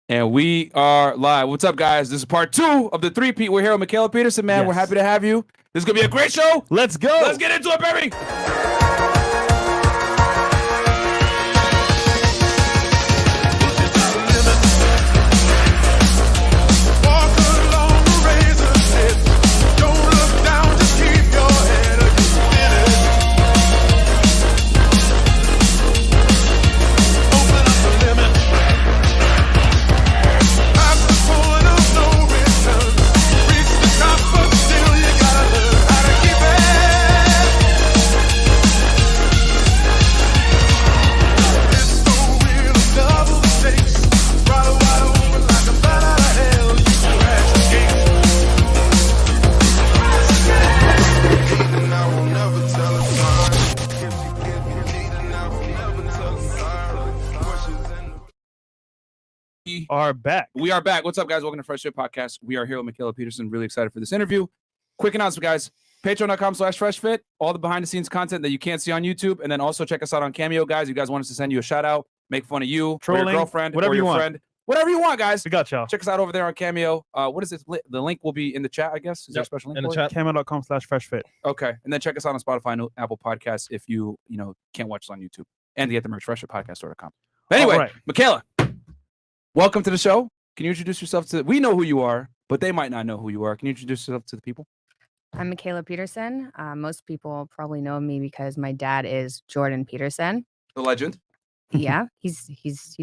And we are live. What's up, guys? This is part 2 of the 3-peat. We're here with Mikhaila Peterson, man. Yes. We're happy to have you. This is going to be a great show. Let's go. Let's get into it, baby. We are back. What's up, guys? Welcome to FreshandFit Podcast. We are here with Mikhaila Peterson. Really excited for this interview. Quick announcement, guys. Patreon.com/FreshFit. All the behind-the-scenes content that you can't see on YouTube. And then also check us out on Cameo, guys. You guys want us to send you a shout-out, make fun of you, trolling, or your girlfriend, whatever or your you want. friend. Whatever you want, guys. We got y'all. Check us out over there on Cameo. What is it? The link will be in the chat, I guess. Is there a special link in the chat? Cameo.com/FreshFit. Okay. And then check us out on Spotify and Apple Podcasts if you can't watch us on YouTube. And get the merch, FreshandFitPodcast.com. Anyway, right. Mikhaila, welcome to the show. Can you introduce yourself we know who you are, but they might not know who you are. Can you introduce yourself to the people? I'm Mikhaila Peterson. Most people probably know me because my dad is Jordan Peterson. The legend. Yeah, he's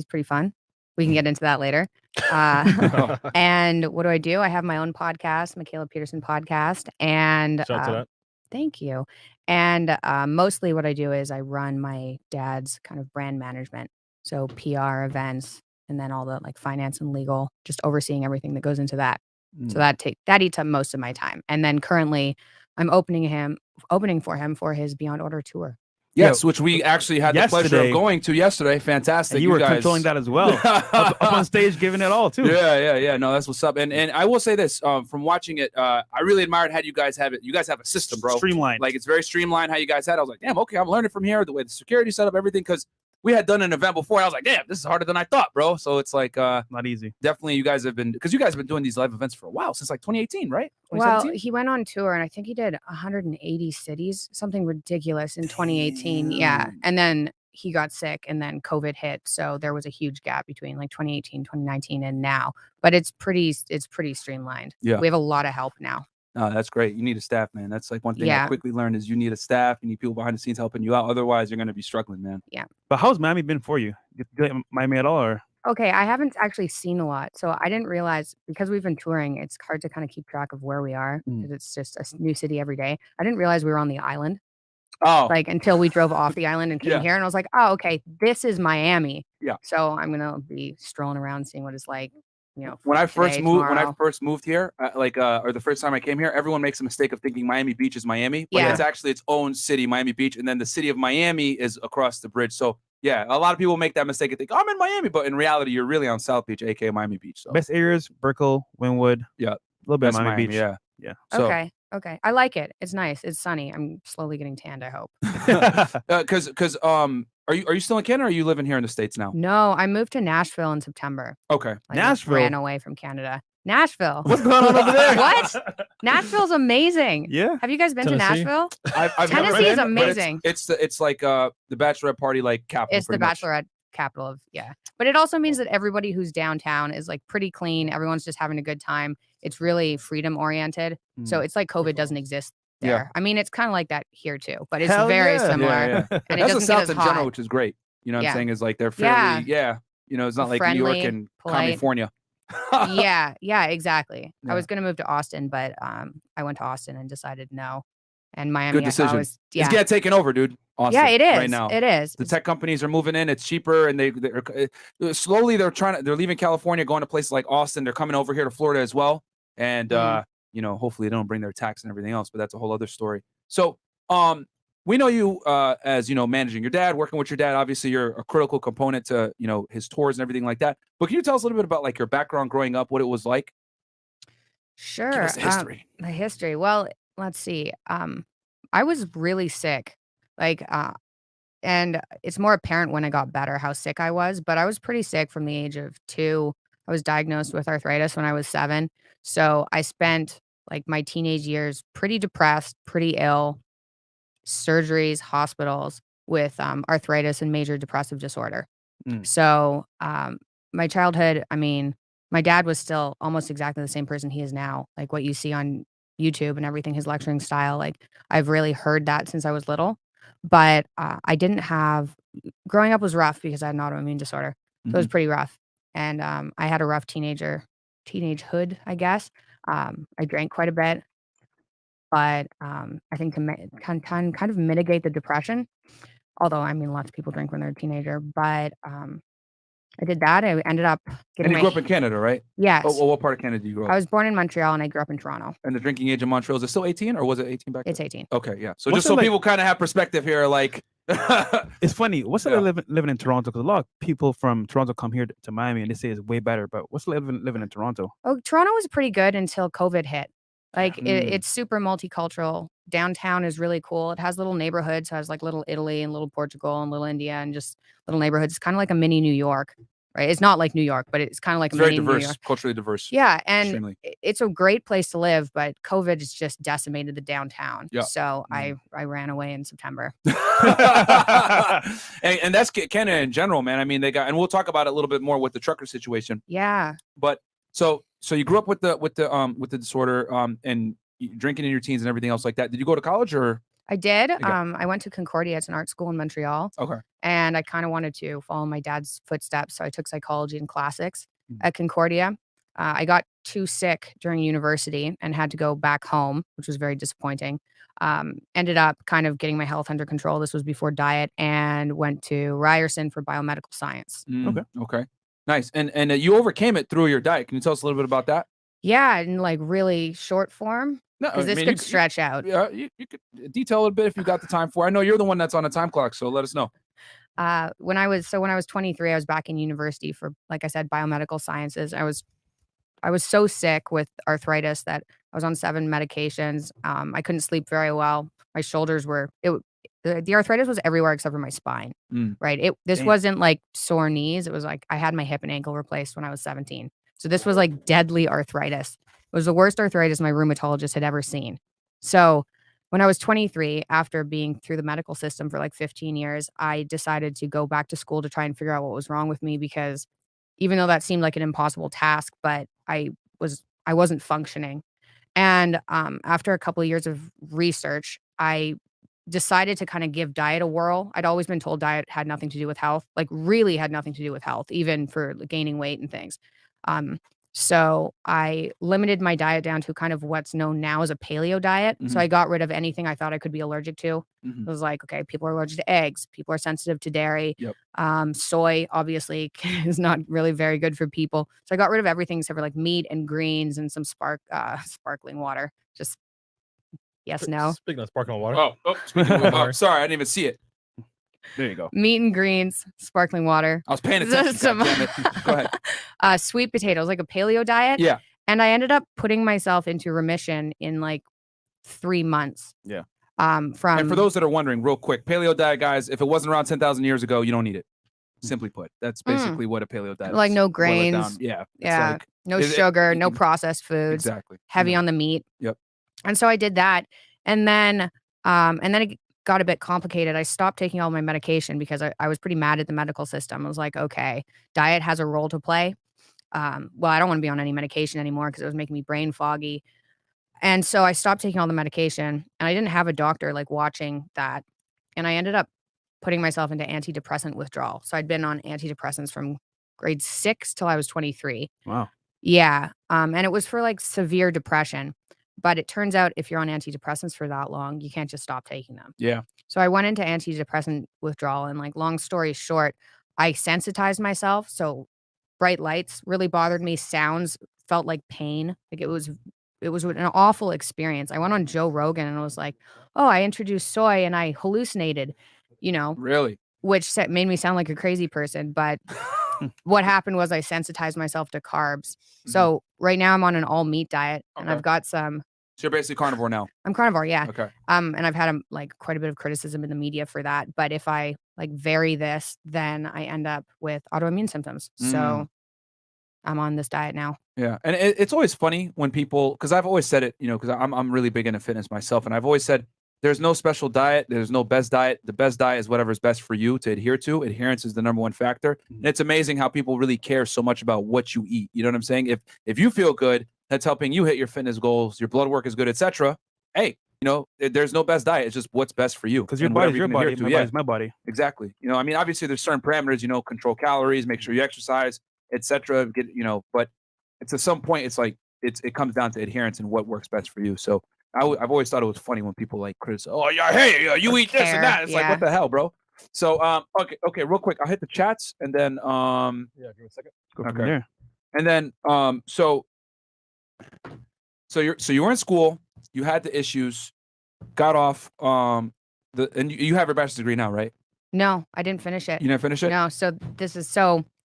pretty fun. We can get into that later. And what do? I have my own podcast, Mikhaila Peterson Podcast. And shout out to that. Thank you. And mostly what I do is I run my dad's kind of brand management. So PR events, and then all the finance and legal, just overseeing everything that goes into that. So that eats up most of my time. And then currently I'm opening for him for his Beyond Order tour. Yes, which we actually had the pleasure of going to yesterday. Fantastic. And you were guys controlling that as well. up on stage, giving it all too. Yeah. No, that's what's up. And I will say this, from watching it, I really admired how you guys have it. You guys have a system, bro. Streamlined. Like, it's very streamlined how you guys had it. I was like, damn, okay, I'm learning from here, the way the security set up, everything, because we had done an event before. I was like, damn, this is harder than I thought, bro. So it's like not easy. Definitely you guys have been doing these live events for a while, since 2018, right? Well, he went on tour and I think he did 180 cities, something ridiculous in 2018. Damn. Yeah. And then he got sick and then COVID hit. So there was a huge gap between 2018, 2019 and now. But it's pretty streamlined. Yeah. We have a lot of help now. Oh, that's great. You need a staff, man. That's one thing I quickly learned is you need a staff. You need people behind the scenes helping you out. Otherwise, you're going to be struggling, man. Yeah. But how's Miami been for you? You like Miami at all? Or? Okay, I haven't actually seen a lot. So I didn't realize, because we've been touring, it's hard to kind of keep track of where we are because it's just a new city every day. I didn't realize we were on the island. Oh. Until we drove off the island and came here. And I was like, oh, okay, this is Miami. Yeah. So I'm going to be strolling around, seeing what it's like. When I first moved here, or the first time I came here, everyone makes a mistake of thinking Miami Beach is Miami, but it's actually its own city, Miami Beach, and then the city of Miami is across the bridge. So yeah, a lot of people make that mistake and think I'm in Miami, but in reality, you're really on South Beach, aka Miami Beach. So best areas: Brickell, Wynwood. Yeah, a little bit of Miami Beach. Yeah. So, okay, I like it. It's nice. It's sunny. I'm slowly getting tanned, I hope. Because Are you still in Canada, or are you living here in the States now? No, I moved to Nashville in September. Okay. Nashville. Ran away from Canada. Nashville. What's going on over there? What? Nashville's amazing. Yeah. Have you guys been Tennessee? to Nashville? I've Tennessee is amazing. It's like the bachelorette party capital. It's the bachelorette capital of But it also means that everybody who's downtown is pretty clean. Everyone's just having a good time. It's really freedom oriented. So it's like COVID doesn't exist there. Yeah. I mean, it's kind of like that here too, but it's very similar. Yeah. And that's it the South in hot. general, which is great. You know what I'm saying? Is they're fairly, it's not like friendly, New York and polite. California. yeah, exactly. Yeah. I was going to move to Austin, but I went to Austin and decided no. And Miami, good decision. It's getting taken over, dude. Austin, yeah, it is. Right now, it is. The tech companies are moving in. It's cheaper, and they're slowly they're leaving California, going to places like Austin. They're coming over here to Florida as well, and hopefully they don't bring their tax and everything else. But that's a whole other story. So, we know you as managing your dad, working with your dad. Obviously, you're a critical component to his tours and everything like that. But can you tell us a little bit about your background growing up, what it was like? Sure. Give us the history. The history. Well, let's see. I was really sick, and it's more apparent when I got better how sick I was. But I was pretty sick from the age of 2 I was diagnosed with arthritis when I was 7. So I spent like my teenage years pretty depressed, pretty ill, surgeries, hospitals with arthritis and major depressive disorder. So my childhood, I mean, my dad was still almost exactly the same person he is now. Like what you see on YouTube and everything, his lecturing style, like I've really heard that since I was little. But I didn't have, growing up was rough because I had an autoimmune disorder. So it was pretty rough. And I had a rough teenagehood, I guess. I drank quite a bit, but I think to kind of mitigate the depression, although I mean lots of people drink when they're a teenager, but I did that. I ended up getting And you grew up in Canada, right? Yes. Oh, what part of Canada did you grow up? I was born in Montreal and I grew up in Toronto. And the drinking age in Montreal, is it still 18 or was it 18 back then? It's 18. Okay, yeah. So What's just so it like- people kind of have perspective here, like It's funny. What's it like living in Toronto? Because a lot of people from Toronto come here to Miami and they say it's way better. But what's it like living in Toronto? Oh, Toronto was pretty good until COVID hit. Like it's super multicultural. Downtown is really cool. It has little neighborhoods. It has like little Italy and little Portugal and little India and just little neighborhoods. It's kind of like a mini New York, right? It's not like New York, but it's kind of like it's a very mini New diverse, York. culturally diverse. Yeah, and Extremely. it's a great place to live, but COVID has just decimated the downtown. Yeah. So I ran away in September. and that's Canada in general, man. I mean, they got, and we'll talk about it a little bit more with the trucker situation. Yeah. But so you grew up with the disorder, and drinking in your teens and everything else like that. Did you go to college or? I did. I went to Concordia. It's an art school in Montreal. Okay. And I kind of wanted to follow my dad's footsteps. So I took psychology and classics at Concordia. I got too sick during university and had to go back home, which was very disappointing. Ended up kind of getting my health under control. This was before diet, and went to Ryerson for biomedical science. Okay. Nice. And you overcame it through your diet. Can you tell us a little bit about that? Yeah, in like really short form. No, Because this could stretch out. Yeah, you could detail a little bit if you got the time for. I know you're the one that's on a time clock, so let us know. When I was 23, I was back in university for, like I said, biomedical sciences. I was so sick with arthritis that I was on 7 medications. I couldn't sleep very well. My shoulders were the arthritis was everywhere except for my spine. Right. This wasn't like sore knees. It was like I had my hip and ankle replaced when I was 17. So this was like deadly arthritis. It was the worst arthritis my rheumatologist had ever seen. So when I was 23, after being through the medical system for like 15 years, I decided to go back to school to try and figure out what was wrong with me, because even though that seemed like an impossible task, but I wasn't functioning. And after a couple of years of research, I decided to kind of give diet a whirl. I'd always been told diet had nothing to do with health, like really had nothing to do with health, even for gaining weight and things. So I limited my diet down to kind of what's known now as a paleo diet. So I got rid of anything I thought I could be allergic to. It was like, okay, people are allergic to eggs. People are sensitive to dairy. Soy obviously is not really very good for people. So I got rid of everything except for like meat and greens and some sparkling water. Just yes, no. Speaking of sparkling water. Sorry, I didn't even see it. There you go. Meat and greens, sparkling water. I was paying attention. God damn it. Go ahead. Sweet potatoes, like a paleo diet. Yeah. And I ended up putting myself into remission in like 3 months. Yeah. And for those that are wondering, real quick, paleo diet, guys, if it wasn't around 10,000 years ago, you don't need it. Simply put, that's basically what a paleo diet is. Like no Boil it grains. down. Yeah. Yeah. Like, No sugar, no processed foods. Exactly. Heavy on the meat. Yep. And so I did that. And then it got a bit complicated. I stopped taking all my medication because I was pretty mad at the medical system. I was like, okay, diet has a role to play. Well, I don't want to be on any medication anymore because it was making me brain foggy. And so I stopped taking all the medication, and I didn't have a doctor like watching that. And I ended up putting myself into antidepressant withdrawal. So I'd been on antidepressants from grade 6 till I was 23. Wow. Yeah. And it was for like severe depression. But it turns out if you're on antidepressants for that long, you can't just stop taking them. Yeah. So I went into antidepressant withdrawal, and like long story short, I sensitized myself. So bright lights really bothered me. Sounds felt like pain. Like it was an awful experience. I went on Joe Rogan and I was like, oh, I introduced soy and I hallucinated, Really? which made me sound like a crazy person. But what happened was I sensitized myself to carbs. So right now I'm on an all meat diet, and I've got some. So you're basically carnivore now. I'm carnivore, yeah. Okay. And I've had quite a bit of criticism in the media for that. But if I vary this, then I end up with autoimmune symptoms. So I'm on this diet now. Yeah, and it's always funny when people, because I've always said it, because I'm really big into fitness myself, and I've always said there's no special diet, there's no best diet. The best diet is whatever's best for you to adhere to. Adherence is the number one factor. And it's amazing how people really care so much about what you eat. You know what I'm saying? If you feel good, that's helping you hit your fitness goals, your blood work is good, etc. Hey, there's no best diet. It's just what's best for you. Because your body's your body, my body's my body. Exactly. I mean, obviously there's certain parameters. Control calories, make sure you exercise, etc. But it's at some point it's like it comes down to adherence and what works best for you. So I've always thought it was funny when people like criticize, oh yeah, hey, you eat this and that. It's like, what the hell, bro? So okay, real quick, I'll hit the chats and then give me a second. Go from there. And then so you were in school, you had the issues, got off and you have your bachelor's degree now, right? No, I didn't finish it. You didn't finish it? No,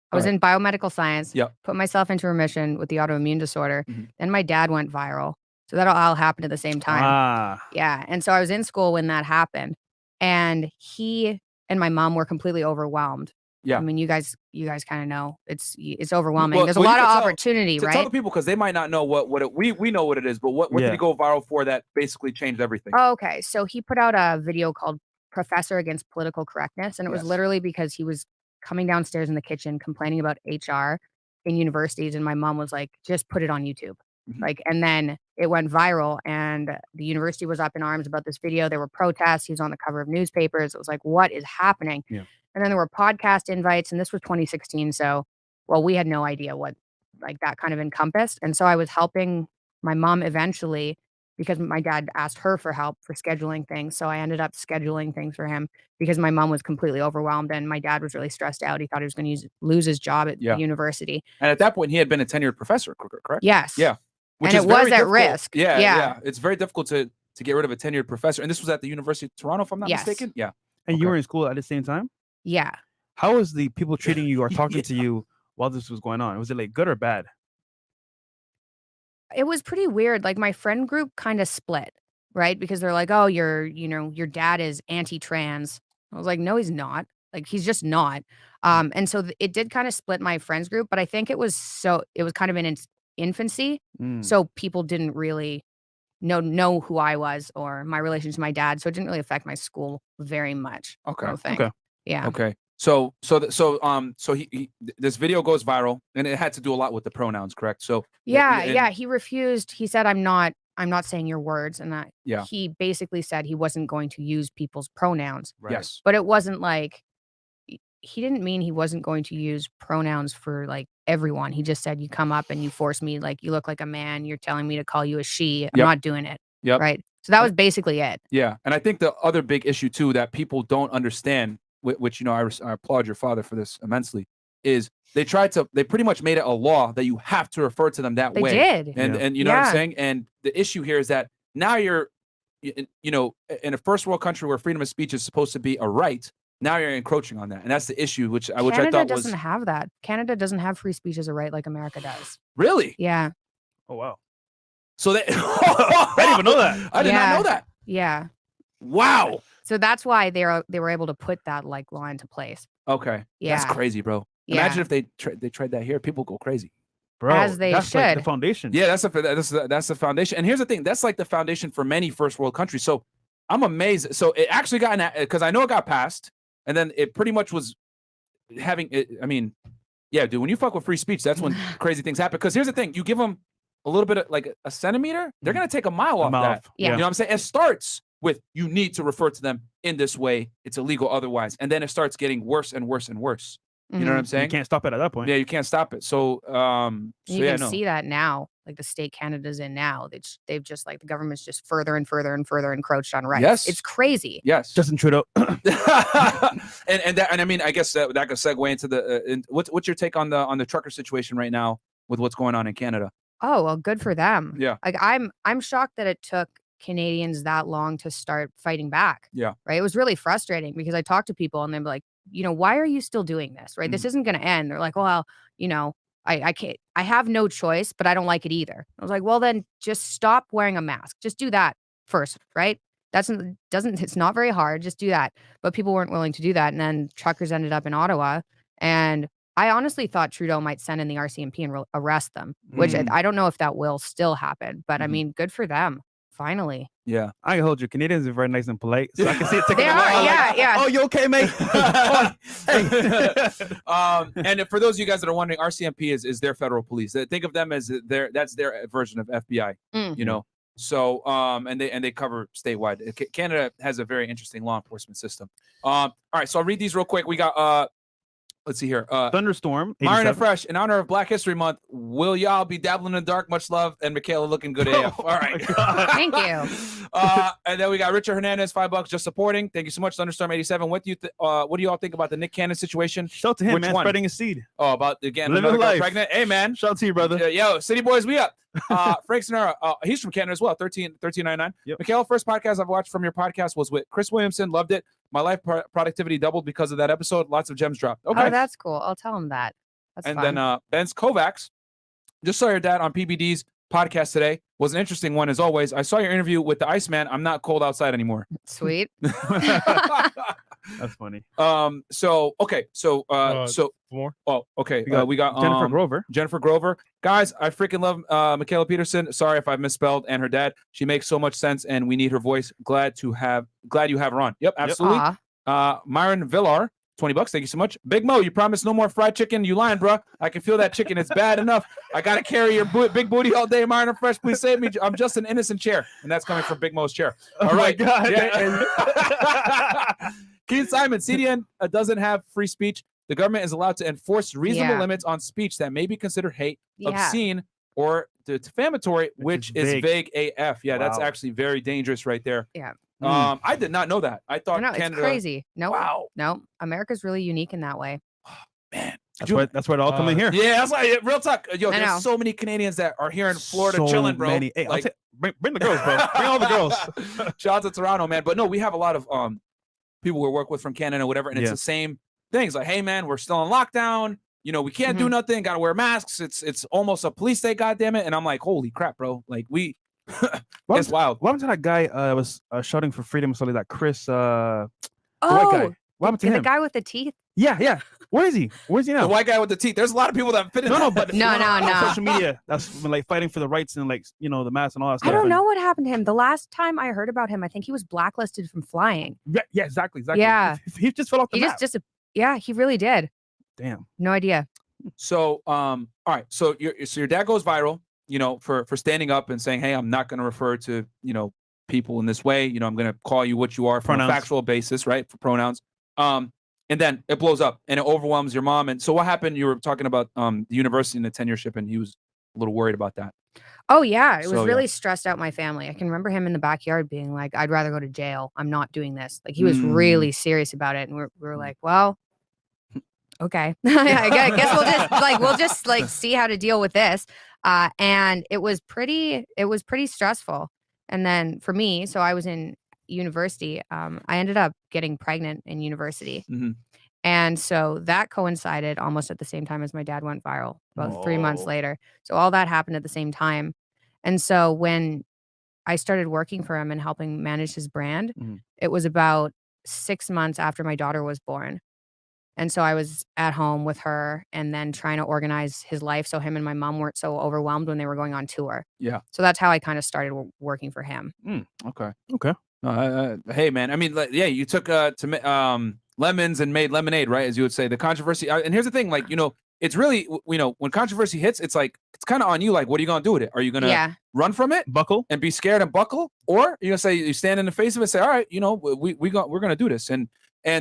I was in biomedical science. Yep. Put myself into remission with the autoimmune disorder. Mm-hmm. Then my dad went viral. So that all happened at the same time. Yeah. And so I was in school when that happened. And he and my mom were completely overwhelmed. Yeah. I mean, you guys kind of know it's overwhelming. Well, There's a lot of opportunity, right? Tell the people, because they might not know we know what it is, but what did he go viral for that basically changed everything? Oh, okay. So he put out a video called Professor Against Political Correctness. And it was literally because he was coming downstairs in the kitchen complaining about HR in universities. And my mom was like, just put it on YouTube. Mm-hmm. And then it went viral and the university was up in arms about this video. There were protests. He was on the cover of newspapers. It was like, what is happening? Yeah. And then there were podcast invites, and this was 2016. So, we had no idea what that kind of encompassed. And so I was helping my mom eventually because my dad asked her for help for scheduling things. So I ended up scheduling things for him because my mom was completely overwhelmed and my dad was really stressed out. He thought he was going to lose his job at the university. And at that point, he had been a tenured professor, correct? Yes. Yeah. Which and it was at risk. Yeah. It's very difficult to get rid of a tenured professor. And this was at the University of Toronto, if I'm not mistaken? Yeah. And you were in school at the same time? Yeah. How was the people treating you or talking to you while this was going on? Was it good or bad? It was pretty weird. My friend group kind of split, right? Because they're like, oh, your dad is anti-trans. I was like, no, he's not. He's just not. And so it did kind of split my friends group, but I think it was kind of in its infancy. So people didn't really know who I was or my relation to my dad. So it didn't really affect my school very much. Okay. Yeah. Okay. So he this video goes viral and it had to do a lot with the pronouns, correct? So he refused. He said, I'm not saying your words. And he basically said he wasn't going to use people's pronouns. Right. Yes. But it wasn't he didn't mean he wasn't going to use pronouns for everyone. He just said, you come up and you force me, you look like a man. You're telling me to call you a she. I'm not doing it. Yep. Right. So that was basically it. Yeah. And I think the other big issue too, that people don't understand, which, I applaud your father for this immensely, is they pretty much made it a law that you have to refer to them that way. They did. And you know what I'm saying? And the issue here is that now you're, in a first world country where freedom of speech is supposed to be a right, now you're encroaching on that. And that's the issue, which I thought Canada doesn't have that. Canada doesn't have free speech as a right like America does. Really? Yeah. Oh, wow. So I didn't even know that. I did not know that. Yeah. Wow. So that's why they were able to put that law into place. Okay. Yeah. That's crazy, bro. Yeah. Imagine if they tried that here. People go crazy. Bro, as they that's should. The foundation. Yeah, that's the foundation. And here's the thing. That's the foundation for many first world countries. So I'm amazed. So it actually got, because I know it got passed, and then it pretty much was having it. I mean, yeah, dude, when you fuck with free speech, that's when crazy things happen. Because here's the thing. You give them a little bit of a centimeter, they're going to take a mile off that. Yeah. You know what I'm saying? It starts with, you need to refer to them in this way. It's illegal otherwise. And then it starts getting worse and worse and worse. You know what I'm saying? You can't stop it at that point. Yeah, you can't stop it. So, you can see that now, the state Canada's in now. They've just the government's just further and further and further encroached on rights. Yes. It's crazy. Yes. Justin Trudeau. and I mean, I guess that could segue into the, what's your take on the trucker situation right now with what's going on in Canada? Oh, well, good for them. Yeah. I'm shocked that it took Canadians that long to start fighting back. Yeah. Right. It was really frustrating because I talked to people and they'd be like, why are you still doing this? Right. This isn't going to end. They're like, well, I can't, I have no choice, but I don't like it either. I was like, well, then just stop wearing a mask. Just do that first. Right. It's not very hard. Just do that. But people weren't willing to do that. And then truckers ended up in Ottawa and I honestly thought Trudeau might send in the RCMP and arrest them, which I don't know if that will still happen. But I mean, good for them. Finally. Yeah. I can hold you. Canadians are very nice and polite, so I can see it taking They a are, while. yeah. Oh, you okay, mate? And for those of you guys that are wondering, RCMP is their federal police. Think of them as that's their version of FBI. You know. So and they cover statewide. Canada has a very interesting law enforcement system. All right, so I'll read these real quick. We got let's see here. Thunderstorm. Myron and Fresh, in honor of Black History Month, will y'all be dabbling in the dark? Much love, and Mikhaila looking good AF. All right. Thank you. And then we got Richard Hernandez, $5 just supporting. Thank you so much, Thunderstorm 87. What do you all think about the Nick Cannon situation? Shout out to him, Which man, one? spreading his seed. Oh, about again Living another girl life. pregnant. Hey man, Shout out to you, brother. Yo, City Boys, we up. Frank Sonora, he's from Canada as well. 1399. Yep. Mikhaila, first podcast I've watched from your podcast was with Chris Williamson. Loved it. My life productivity doubled because of that episode. Lots of gems dropped. Okay. Oh, that's cool. I'll tell him that. That's and fun. then Ben's Kovacs. Just saw your dad on PBD's podcast today. Was an interesting one as always. I saw your interview with the Iceman. I'm not cold outside anymore. Sweet. That's funny. So More. oh, okay. We got Jennifer Grover. Jennifer Grover. Guys, I freaking love Mikhaila Peterson. Sorry if I misspelled, and her dad. She makes so much sense, and we need her voice. Glad you have her on. Yep, absolutely. Myron Villar, $20. Thank you so much. Big Mo, you promised no more fried chicken. You lying, bro. I can feel that chicken. It's bad enough. I gotta carry your big booty all day, Myron and Fresh. Please save me. I'm just an innocent chair, and that's coming from Big Mo's chair. All right. God. Yeah. Keen Simon, CDN doesn't have free speech. The government is allowed to enforce reasonable limits on speech that may be considered hate, obscene, or defamatory, which is vague AF. Yeah, that's actually very dangerous right there. Yeah. I did not know that. I thought Canada. It's crazy. No. Wow. No. America's really unique in that way. Man. That's why it all come in here. Yeah, that's why. Real talk. Yo, there's so many Canadians that are here in Florida chilling, bro. Many. Hey, like, bring the girls, bro. Bring all the girls. Shout out to Toronto, man. But no, we have a lot of people we work with from Canada or whatever, and it's the same things. Like, hey, man, we're still in lockdown. You know, we can't do nothing. Got to wear masks. It's almost a police state, goddammit. And I'm like, holy crap, bro. Like, it's wild. What happened to that guy was shouting for freedom? Something like Chris. The white guy. Oh, What happened to him? the guy with the teeth. Yeah. Where is he? Where's he now? The white guy with the teeth. There's a lot of people that fit in. No, but No. on social media, that's like fighting for the rights and like the mask and all that stuff. I don't know what happened to him. The last time I heard about him, I think he was blacklisted from flying. Yeah, exactly. Yeah. He just fell off the map. Yeah, he really did. Damn. No idea. So, all right. So your dad goes viral, for standing up and saying, hey, I'm not going to refer to, people in this way. I'm going to call you what you are from a factual basis, right? For pronouns. And then it blows up and it overwhelms your mom. And so what happened? You were talking about the university and the tenureship, and he was a little worried about that. Oh, yeah. It was really stressed out my family. I can remember him in the backyard being like, I'd rather go to jail. I'm not doing this. Like, he was really serious about it. And we were like, well, okay. I guess we'll just see how to deal with this. And it was pretty stressful. And then for me, so I was in university, I ended up getting pregnant in university. And so that coincided almost at the same time as my dad went viral, about 3 months later. So all that happened at the same time. And so when I started working for him and helping manage his brand, it was about 6 months after my daughter was born. And so I was at home with her and then trying to organize his life so him and my mom weren't so overwhelmed when they were going on tour. Yeah. So that's how I kind of started working for him. Okay. Okay. Hey, man. I mean, you took lemons and made lemonade, right? As you would say, the controversy. And here's the thing, it's really, when controversy hits, it's like, it's kind of on you. Like, what are you going to do with it? Are you going to run from it, buckle, and be scared and buckle? Or you're going to say, you stand in the face of it, say, all right, we're going to do this. And we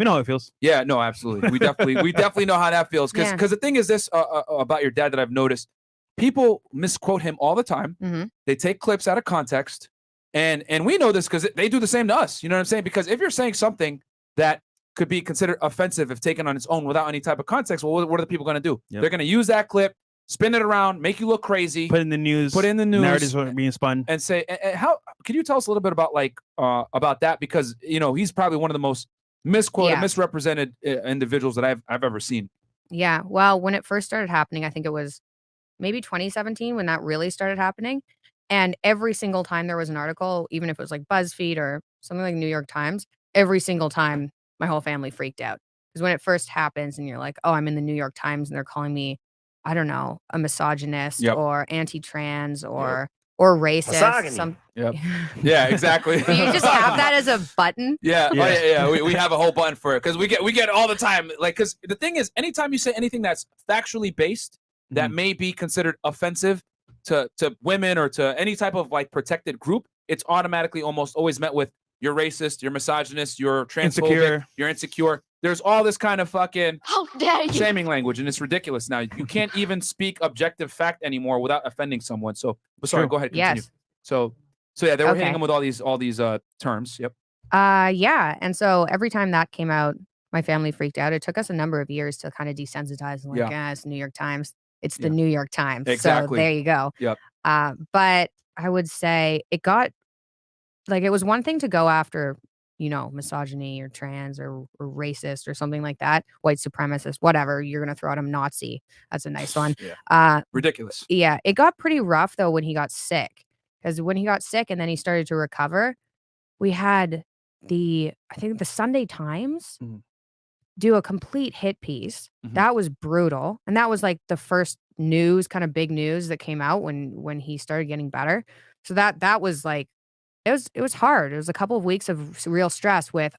know how it feels. Yeah, no, absolutely. We definitely know how that feels. Because the thing is this about your dad that I've noticed, people misquote him all the time. They take clips out of context. And we know this because they do the same to us. You know what I'm saying? Because if you're saying something that could be considered offensive if taken on its own without any type of context, well, what are the people going to do? They're going to use that clip, spin it around, make you look crazy, put in the news, narratives are being spun, and say, how can you tell us a little bit about about that? Because he's probably one of the most misquoted, misrepresented individuals that I've ever seen. Yeah. Well, when it first started happening, I think it was maybe 2017 when that really started happening. And every single time there was an article, even if it was like BuzzFeed or something like New York Times, every single time my whole family freaked out. Because when it first happens and you're like, oh, I'm in the New York Times and they're calling me, I don't know, a misogynist or anti-trans or racist. Yeah, exactly. Do you just have that as a button? Yeah. Oh, yeah. We have a whole button for it because we get it all the time. Like, because the thing is, anytime you say anything that's factually based that may be considered offensive to women or to any type of like protected group, it's automatically almost always met with you're racist, you're misogynist, you're transphobic, you're insecure. There's all this kind of fucking shaming language, and it's ridiculous now. You can't even speak objective fact anymore without offending someone. So, sorry, go ahead. Continue. Yes. So yeah, they were hitting them with all these terms. Yep. Yeah. And so every time that came out, my family freaked out. It took us a number of years to kind of desensitize and like, it's New York Times. It's the New York Times. Exactly. So there you go. Yep. But I would say it was one thing to go after, misogyny or trans or racist or something like that, white supremacist, whatever. You're going to throw at him Nazi. That's a nice one. Ridiculous. Yeah. It got pretty rough though when he got sick. Because when he got sick and then he started to recover, we had I think the Sunday Times do a complete hit piece. That was brutal. And that was like the first kind of big news that came out when he started getting better. So that was like, it was hard. It was a couple of weeks of real stress with,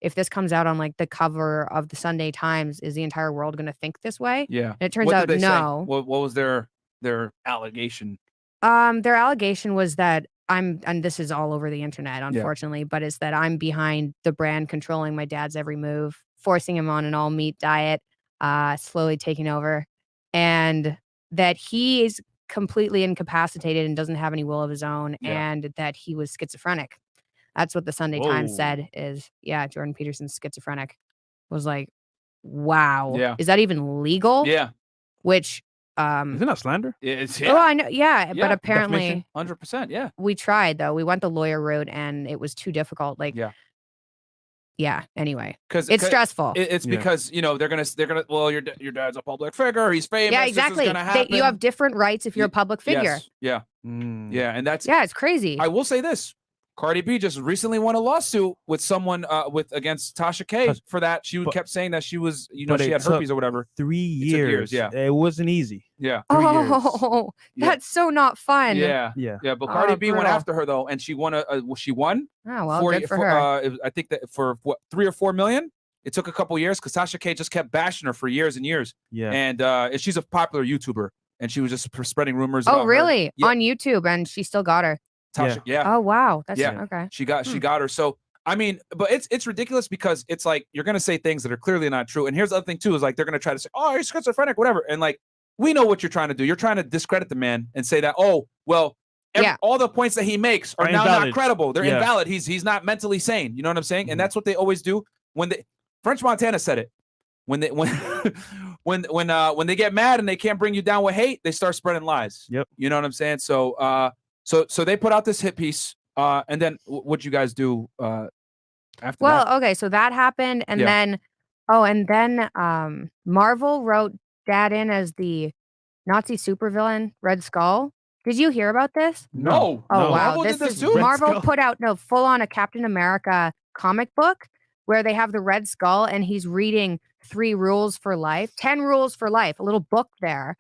if this comes out on like the cover of the Sunday Times, is the entire world going to think this way? Yeah. And it turns out no. What was their allegation? Their allegation was that and this is all over the internet, unfortunately, but it's that I'm behind the brand controlling my dad's every move, forcing him on an all meat diet, slowly taking over, and that he is completely incapacitated and doesn't have any will of his own, and that he was schizophrenic. That's what the Sunday Times said is, Jordan Peterson's schizophrenic. Was like, wow. Yeah. Is that even legal? Yeah. Which isn't that slander? It's Oh, I know. Yeah, but apparently 100%. Yeah. We tried though. We went the lawyer route and it was too difficult. Like, anyway, because it's stressful. It's because they're gonna. Well, your dad's a public figure. He's famous. Yeah, exactly. You have different rights if you're a public figure. Yes. Yeah. Yeah, and that's it's crazy. I will say this. Cardi B just recently won a lawsuit with someone against Tasha K for that. She kept saying that she was, she had herpes or whatever. 3 years. Yeah. It wasn't easy. Yeah. That's so not fun. Yeah. But Cardi B went after her though, and she won she won. Oh, well, good for her. I think that for what, 3 or 4 million. It took a couple years because Tasha K just kept bashing her for years and years. Yeah. And she's a popular YouTuber, and she was just spreading rumors. Oh, really? On YouTube, and she still got her. Tasha, Oh wow, that's okay. She got her. So I mean, but it's ridiculous because it's like you're gonna say things that are clearly not true. And here's the other thing too is like they're gonna try to say, oh, you're schizophrenic, whatever. And like we know what you're trying to do. You're trying to discredit the man and say that all the points that he makes are now not credible. They're invalid. He's not mentally sane. You know what I'm saying? And that's what they always do when French Montana said it. When they get mad and they can't bring you down with hate, they start spreading lies. Yep. You know what I'm saying? So So they put out this hit piece, and then what'd you guys do after that? Well, okay, so that happened, and then Marvel wrote Dad in as the Nazi supervillain Red Skull. Did you hear about this? No. Oh, wow. Marvel did this too? Marvel put out full on a Captain America comic book where they have the Red Skull and he's reading 10 rules for life, a little book there.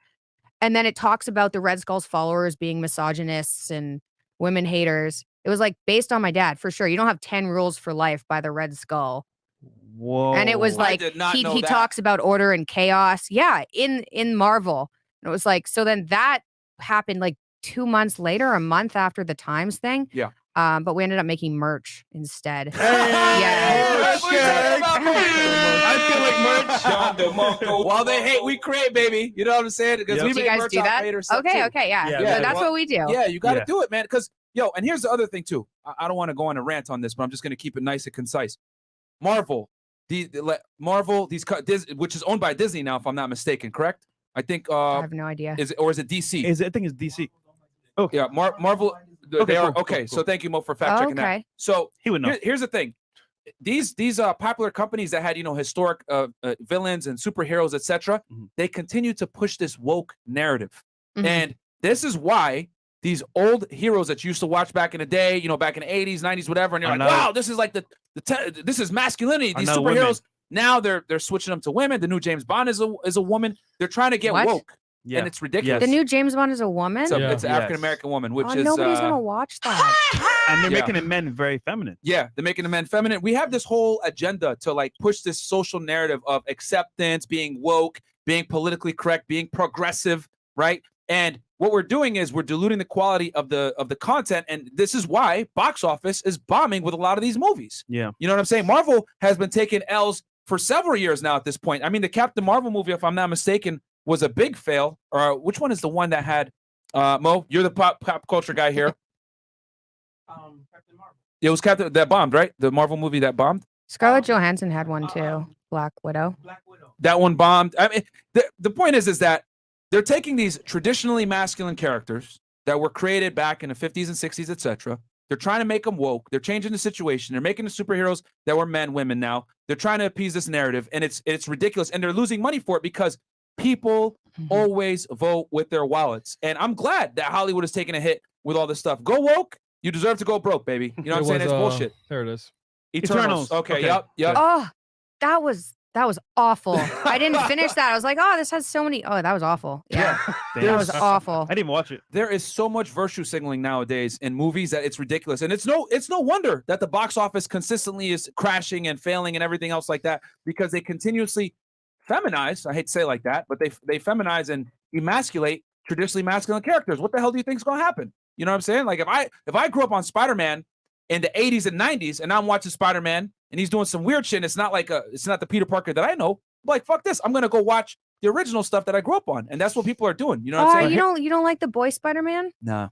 And then it talks about the Red Skull's followers being misogynists and women haters. It was like based on my dad, for sure. You don't have 10 rules for life by the Red Skull. Whoa. And it was like he talks about order and chaos. Yeah, in Marvel. And it was like, so then that happened like 2 months later, a month after the Times thing. Yeah. But we ended up making merch instead. I feel like merch. While they hate, we create, baby. You know what I'm saying? Because we make merch out of haters. Okay, yeah. So that's what we do. Yeah, you got to do it, man. Because and here's the other thing too. I don't want to go on a rant on this, but I'm just going to keep it nice and concise. Marvel, which is owned by Disney now, if I'm not mistaken, correct? I think. I have no idea. Is it DC? I think it's DC. Oh yeah, Marvel. They are okay. So thank you, Mo, for fact checking that. So he would know. Here's the thing: these popular companies that had historic villains and superheroes, etc. They continue to push this woke narrative, and this is why these old heroes that you used to watch back in the day, back in the 80s, 90s, whatever, and you're like, wow, this is like this is masculinity. These superheroes, Now they're switching them to women. The new James Bond is a woman. They're trying to get What? woke. Yeah. And it's ridiculous. The new James Bond is a woman. It's an African American woman, which is nobody's gonna watch that. And they're making the men very feminine. Yeah, they're making the men feminine. We have this whole agenda to like push this social narrative of acceptance, being woke, being politically correct, being progressive, right? And what we're doing is we're diluting the quality of the content, and this is why box office is bombing with a lot of these movies. Yeah, you know what I'm saying? Marvel has been taking L's for several years now at this point. I mean, the Captain Marvel movie, if I'm not mistaken, was a big fail. Or which one is the one that had Mo? You're the pop culture guy here. Captain Marvel. It was Captain that bombed, right? The Marvel movie that bombed. Scarlett Johansson had one too. Black Widow. That one bombed. I mean, the point is that they're taking these traditionally masculine characters that were created back in the 50s and 60s, etc. They're trying to make them woke. They're changing the situation. They're making the superheroes that were men, women now. They're trying to appease this narrative, and it's ridiculous. And they're losing money for it because people always vote with their wallets. And I'm glad that Hollywood is taking a hit with all this stuff. Go woke. You deserve to go broke, baby. You know what I'm saying? It's bullshit. There it is. Eternals. Okay. Yep. Oh, that was awful. I didn't finish that. I was like, oh, this has so many. Oh, that was awful. Yeah. That was awful. I didn't watch it. There is so much virtue signaling nowadays in movies that it's ridiculous. And it's no wonder that the box office consistently is crashing and failing and everything else like that, because they continuously feminize. I hate to say it like that, but they feminize and emasculate traditionally masculine characters. What the hell do you think is going to happen? You know what I'm saying? Like if I grew up on Spider-Man in the 80s and 90s and I'm watching Spider-Man and he's doing some weird shit, and it's not the Peter Parker that I know. I'm like, fuck this. I'm going to go watch the original stuff that I grew up on. And that's what people are doing. You know what I'm saying? You don't like the boy Spider-Man? Nah,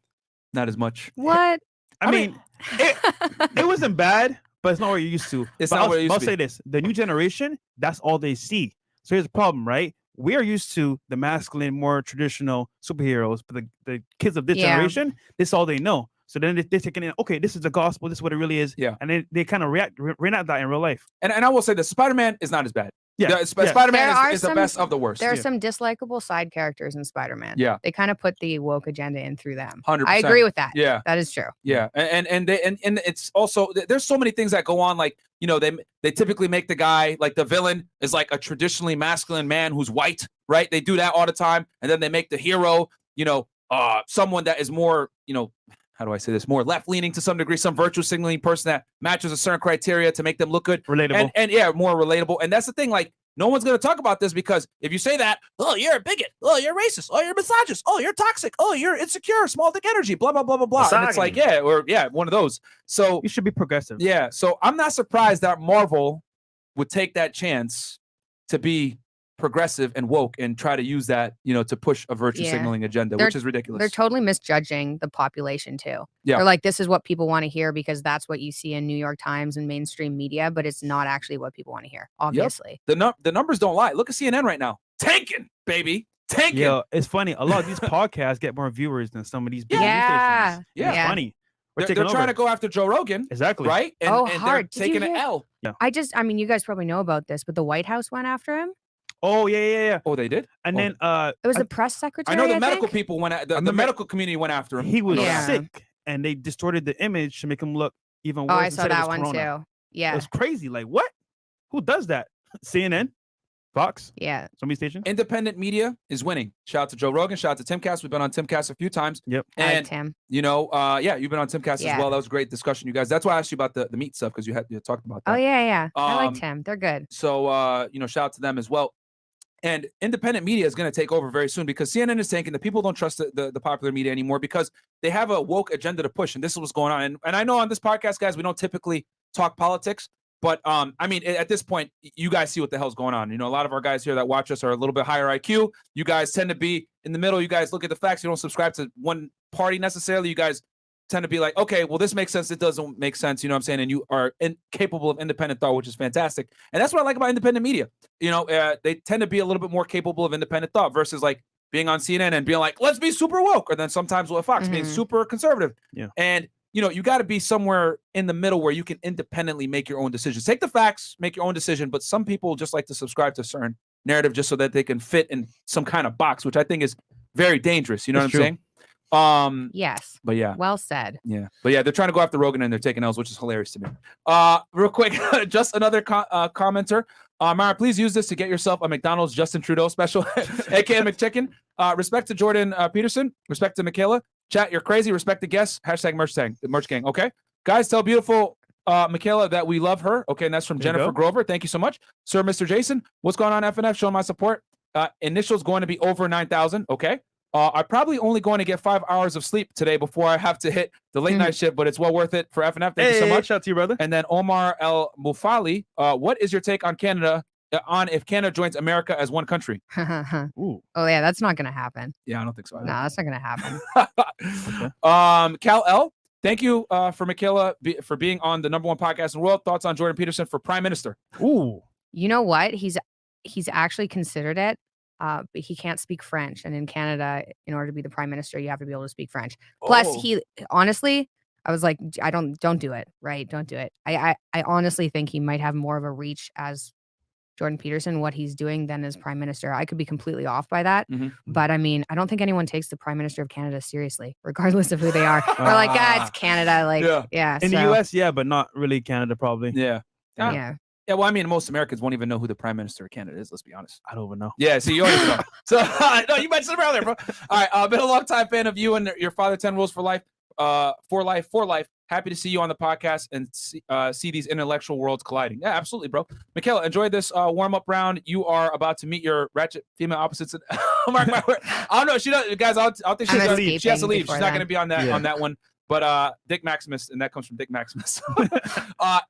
not as much. What? I mean, it wasn't bad, but it's not what you're used to. It's not what you're used to. I'll say this. The new generation, that's all they see. So here's the problem, right? We are used to the masculine, more traditional superheroes, but the kids of this generation, this is all they know. So then they're taking in, okay, this is the gospel, this is what it really is. Yeah. And then they kind of reenact that in real life. And I will say this, Spider-Man is not as bad. Yeah. Spider-Man is the best of the worst. There are some dislikable side characters in Spider-Man. Yeah. They kind of put the woke agenda in through them. 100%. I agree with that. Yeah. That is true. Yeah. And it's also, there's so many things that go on. Like, you know, they typically make the guy, like the villain is like a traditionally masculine man who's white, right? They do that all the time. And then they make the hero, you know, someone that is more, you know, how do I say this? More left-leaning to some degree, some virtue signaling person that matches a certain criteria to make them look good. Relatable. And yeah, more relatable. And that's the thing, like, no one's going to talk about this, because if you say that, oh, you're a bigot. Oh, you're racist. Oh, you're misogynist. Oh, you're toxic. Oh, you're insecure, small dick energy, blah, blah, blah, blah, blah. And it's like, one of those. So you should be progressive. Yeah. So I'm not surprised that Marvel would take that chance to be progressive and woke and try to use that, you know, to push a virtue signaling agenda, which is ridiculous. They're totally misjudging the population too. Yeah. They're like, this is what people want to hear because that's what you see in New York Times and mainstream media, but it's not actually what people want to hear, obviously. Yep. The numbers don't lie. Look at CNN right now. Tanking, baby. Tanking. Yeah, it's funny. A lot of these podcasts get more viewers than some of these big news stations. Yeah. It's funny. They're trying to go after Joe Rogan. Exactly. Right? And hard. they're taking an L. Yeah. I mean, you guys probably know about this, but the White House went after him. Oh, yeah. Oh, they did? And then it was the press secretary. I know the medical people went the medical community went after him. He was sick, and they distorted the image to make him look even worse. Oh, I saw that one too. Yeah. It was crazy. Like, what? Who does that? CNN? Fox? Yeah. Somebody station? Independent media is winning. Shout out to Joe Rogan. Shout out to Timcast. We've been on Timcast a few times. Yep. And I like Tim. You know, you've been on Timcast as well. That was a great discussion, you guys. That's why I asked you about the meat stuff, because you talked about that. Oh, yeah. I like Tim. They're good. So, you know, shout out to them as well. And independent media is going to take over very soon, because CNN is tanking. The people don't trust the popular media anymore because they have a woke agenda to push. And this is what's going on. And I know on this podcast, guys, we don't typically talk politics. But I mean, at this point, you guys see what the hell's going on. You know, a lot of our guys here that watch us are a little bit higher IQ. You guys tend to be in the middle. You guys look at the facts. You don't subscribe to one party necessarily. You guys tend to be like, okay, well, this makes sense. It doesn't make sense. You know what I'm saying? And you are capable of independent thought, which is fantastic. And that's what I like about independent media. You know, they tend to be a little bit more capable of independent thought versus like being on CNN and being like, let's be super woke. Or then sometimes with Fox being super conservative. Yeah. And, you know, you got to be somewhere in the middle where you can independently make your own decisions. Take the facts, make your own decision. But some people just like to subscribe to a certain narrative just so that they can fit in some kind of box, which I think is very dangerous. You know what I'm saying? Yes. But yeah. Well said. Yeah. But yeah, they're trying to go after Rogan and they're taking L's, which is hilarious to me. Real quick, just another commenter. Myron, please use this to get yourself a McDonald's Justin Trudeau special, aka McChicken. Respect to Jordan Peterson. Respect to Mikhaila. Chat, you're crazy. Respect the guests. Hashtag merch gang. Okay, guys, tell beautiful Mikhaila that we love her. Okay, and that's from Jennifer Grover. Thank you so much, Sir Mr. Jason. What's going on, FNF? Showing my support. Initials going to be over 9,000. Okay. I'm probably only going to get 5 hours of sleep today before I have to hit the late night shift, but it's well worth it for FNF. Thank you so much. Shout out to you, brother. And then Omar El Mufali, what is your take on Canada, on if Canada joins America as one country? Oh yeah, that's not gonna happen. Yeah, I don't think so. No, that's not gonna happen. Cal L, thank you for Mikhaila for being on the #1 podcast in the world. Thoughts on Jordan Peterson for Prime Minister? Ooh, you know what? He's actually considered it. But he can't speak French. And in Canada, in order to be the prime minister, you have to be able to speak French. Plus, he honestly, I was like, don't do it. Right. Don't do it. I honestly think he might have more of a reach as Jordan Peterson, what he's doing, than as prime minister. I could be completely off by that. But I mean, I don't think anyone takes the prime minister of Canada seriously, regardless of who they are. We're like, it's Canada. Like, yeah. In the US, yeah, but not really Canada, probably. Yeah. Yeah, well, I mean, most Americans won't even know who the Prime Minister of Canada is, let's be honest. I don't even know. Yeah, so you already know. So, no, you mentioned it earlier, bro. All right, I've been a long-time fan of you and your father, 10 Rules for Life, for life. Happy to see you on the podcast and see these intellectual worlds colliding. Yeah, absolutely, bro. Mikhaila, enjoy this warm-up round. You are about to meet your ratchet female opposites. Mark my word. I don't know. She does, guys, I'll think she has to leave. She's not going to be on that one. But Dick Maximus, and that comes from Dick Maximus.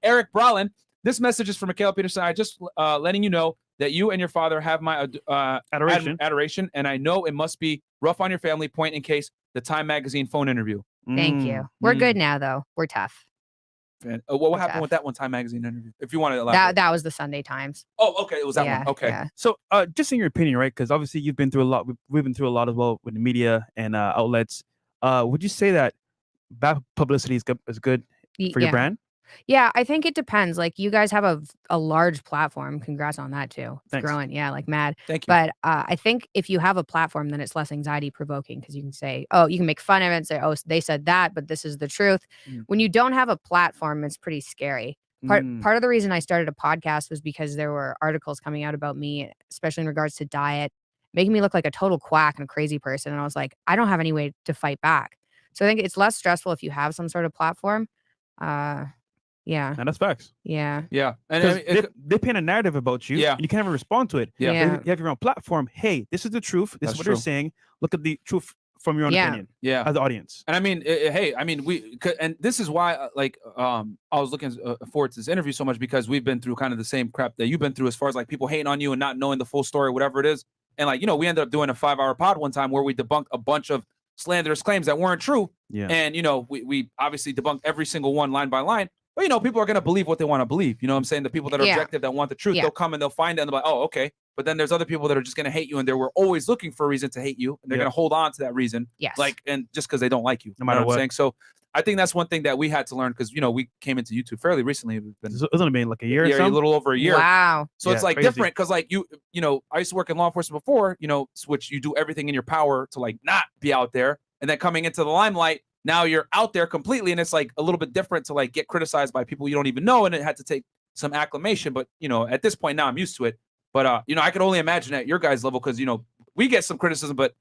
Eric Brolin. This message is from Mikhaila Peterson. I just letting you know that you and your father have my adoration, and I know it must be rough on your family. Point in case the Time Magazine phone interview. Thank you. We're good now, though. We're tough. And, what happened with that one Time Magazine interview? If you want to elaborate. That was the Sunday Times. Oh, okay. It was that one. Okay. Yeah. So, just in your opinion, right? Because obviously you've been through a lot. We've been through a lot as well with the media and outlets. Would you say that bad publicity is good for your brand? Yeah, I think it depends. Like, you guys have a large platform. Congrats on that too. It's growing. Yeah, like mad. Thank you. But I think if you have a platform, then it's less anxiety provoking because you can say, you can make fun of it and say, they said that, but this is the truth. When you don't have a platform, it's pretty scary. Part of the reason I started a podcast was because there were articles coming out about me, especially in regards to diet, making me look like a total quack and a crazy person. And I was like, I don't have any way to fight back. So I think it's less stressful if you have some sort of platform. Yeah. And that's facts. Yeah. Yeah. And they paint a narrative about you. Yeah. And you can't even respond to it. Yeah. You have your own platform. Hey, this is the truth. This is what they're saying. Look at the truth from your own opinion. Yeah. As the audience. And I mean, and this is why, I was looking forward to this interview so much because we've been through kind of the same crap that you've been through as far as like people hating on you and not knowing the full story, whatever it is. And like, we ended up doing a 5-hour pod one time where we debunked a bunch of slanderous claims that weren't true. Yeah. And, we obviously debunked every single one line by line. But, people are going to believe what they want to believe. You know what I'm saying? The people that are objective, that want the truth, they'll come and they'll find it and they'll be like, oh, okay. But then there's other people that are just going to hate you and they were always looking for a reason to hate you. And they're going to hold on to that reason. Yes. And just because they don't like you. No matter what. I'm saying? So I think that's one thing that we had to learn because, we came into YouTube fairly recently. It's only been like a year or something? A little over a year. Wow. So it's like crazy. Different because like I used to work in law enforcement before, which you do everything in your power to like not be out there. And then coming into the limelight, now you're out there completely, and it's like a little bit different to like get criticized by people you don't even know, and it had to take some acclimation. But at this point now, I'm used to it. But I can only imagine at your guys' level because we get some criticism, but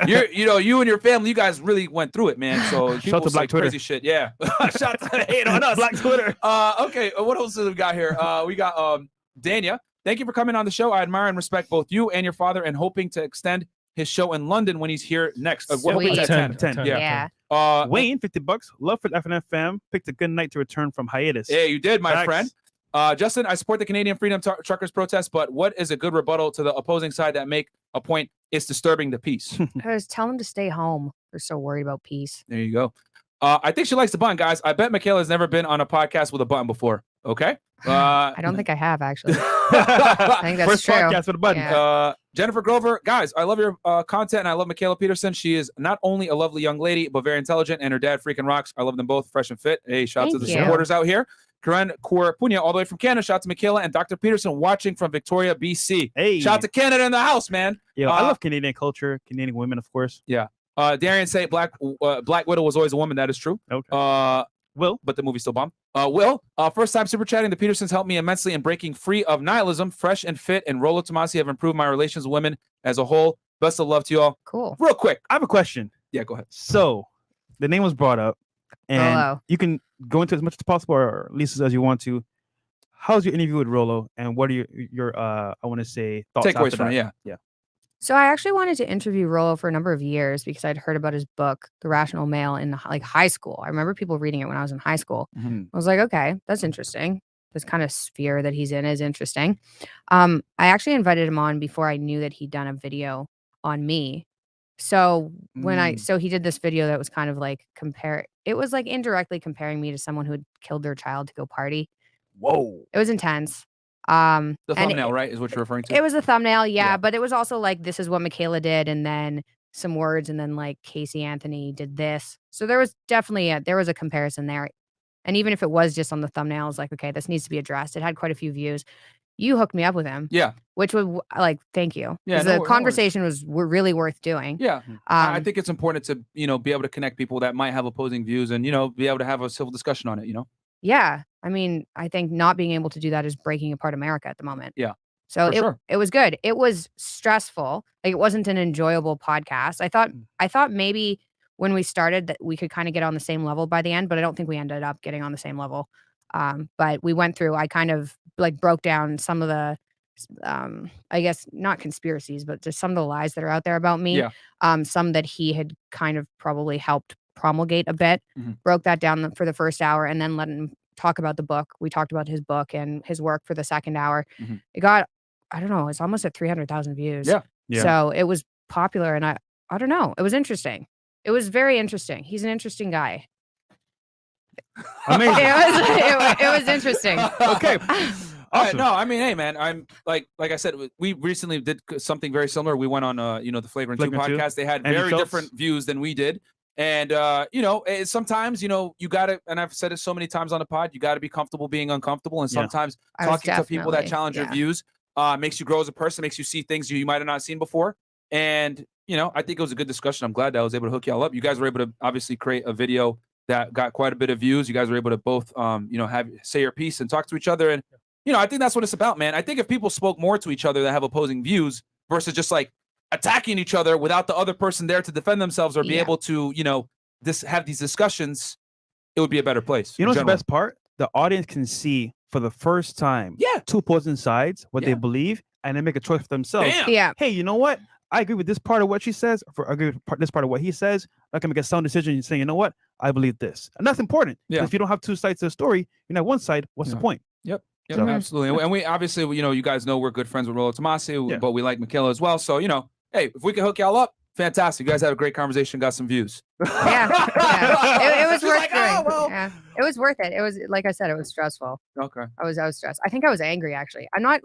you and your family, you guys really went through it, man. So shout out to Black Twitter. Crazy shit, yeah. Shout out to hate on us, Black Twitter. Okay, what else do we got here? We got Dania. Thank you for coming on the show. I admire and respect both you and your father, and hoping to extend his show in London when he's here next. We're hoping at 10. Yeah. Wayne, $50. Love for the FNF fam. Picked a good night to return from hiatus. Yeah, you did, my friend. Justin, I support the Canadian Freedom Truckers protest, but what is a good rebuttal to the opposing side that make a point is disturbing the peace? Because tell them to stay home. They're so worried about peace. There you go. I think she likes the button, guys. I bet Mikhaila has never been on a podcast with a button before. Okay. I don't think I have, actually. I think that's First true. podcast with a button. Yeah. Jennifer Grover, guys, I love your content, and I love Mikhaila Peterson. She is not only a lovely young lady, but very intelligent, and her dad freaking rocks. I love them both. Fresh and fit. Hey, shout out to the supporters out here. Karen Punya, all the way from Canada. Shout out to Mikhaila and Dr. Peterson watching from Victoria, BC. Hey. Shout out to Canada in the house, man. Yeah, I love Canadian culture, Canadian women, of course. Yeah. Darian say Black Widow was always a woman. That is true. Okay. Will, but the movie still bombed. Will, first time super chatting. The Petersons helped me immensely in breaking free of nihilism. Fresh and Fit and Rollo Tomassi have improved my relations with women as a whole. Best of love to you all. Cool. Real quick, I have a question. Yeah, go ahead. So the name was brought up, and Rollo. you can go into as much as possible, or at least as you want to. How's your interview with Rollo, and what are your I want to say thoughts Takeaways after from that? it, yeah. So I actually wanted to interview Rollo for a number of years because I'd heard about his book, The Rational Male, in like high school. I remember people reading it when I was in high school. Mhm. I was like, okay, that's interesting. This kind of sphere that he's in is interesting. I actually invited him on before I knew that he'd done a video on me. So so he did this video that was kind of like it was like indirectly comparing me to someone who had killed their child to go party. Whoa. It was intense. The thumbnail, right, is what you're referring to? It was a thumbnail, yeah, but it was also like, this is what Mikhaila did, and then some words, and then like Casey Anthony did this. So there was definitely there was a comparison there. And even if it was just on the thumbnail, I was like, okay, this needs to be addressed. It had quite a few views. You hooked me up with him. Yeah. Which would like, thank you. Yeah, The conversation was really worth doing. Yeah. I think it's important to, be able to connect people that might have opposing views and, be able to have a civil discussion on it, Yeah. I mean, I think not being able to do that is breaking apart America at the moment. Yeah. So sure. It was good. It was stressful. Like, it wasn't an enjoyable podcast. I thought maybe when we started that we could kind of get on the same level by the end, but I don't think we ended up getting on the same level. But we went through, I kind of like broke down some of the, I guess not conspiracies, but just some of the lies that are out there about me. Yeah. Some that he had kind of probably helped promulgate a bit, broke that down for the first hour, and then let him talk about the book. We talked about his book and his work for the second hour. It got, I don't know, it's almost at 300,000 views. Yeah. So it was popular, and I don't know. It was interesting. It was very interesting. He's an interesting guy. Amazing. It was interesting. Okay. Awesome. No, I mean, hey, man, I'm like I said, we recently did something very similar. We went on, the Flagrant 2 podcast. They had very different views than we did. And, sometimes, you got to, and I've said it so many times on the pod, you got to be comfortable being uncomfortable. And sometimes talking to people that challenge your views makes you grow as a person, makes you see things you might have not seen before. And, I think it was a good discussion. I'm glad that I was able to hook y'all up. You guys were able to obviously create a video that got quite a bit of views. You guys were able to both, say your piece and talk to each other. And, I think that's what it's about, man. I think if people spoke more to each other that have opposing views versus just like attacking each other without the other person there to defend themselves or be able to, have these discussions, it would be a better place. You know what's the best part? The audience can see for the first time two opposing sides, what they believe, and then make a choice for themselves. Damn. Yeah. Hey, you know what? I agree with this part of what she says. I agree with this part of what he says. I can make a sound decision and say, you know what? I believe this. And that's important. Yeah. If you don't have two sides to the story, you're not one side. What's the point? Yep, absolutely. And we obviously, you guys know we're good friends with Rollo Tomassi, but we like Mikhaila as well. So, hey, if we can hook y'all up, fantastic. You guys had a great conversation, got some views. Yeah. It was worth doing. Yeah. It was worth it. It was, like I said, it was stressful. Okay. I was stressed. I think I was angry, actually. I'm not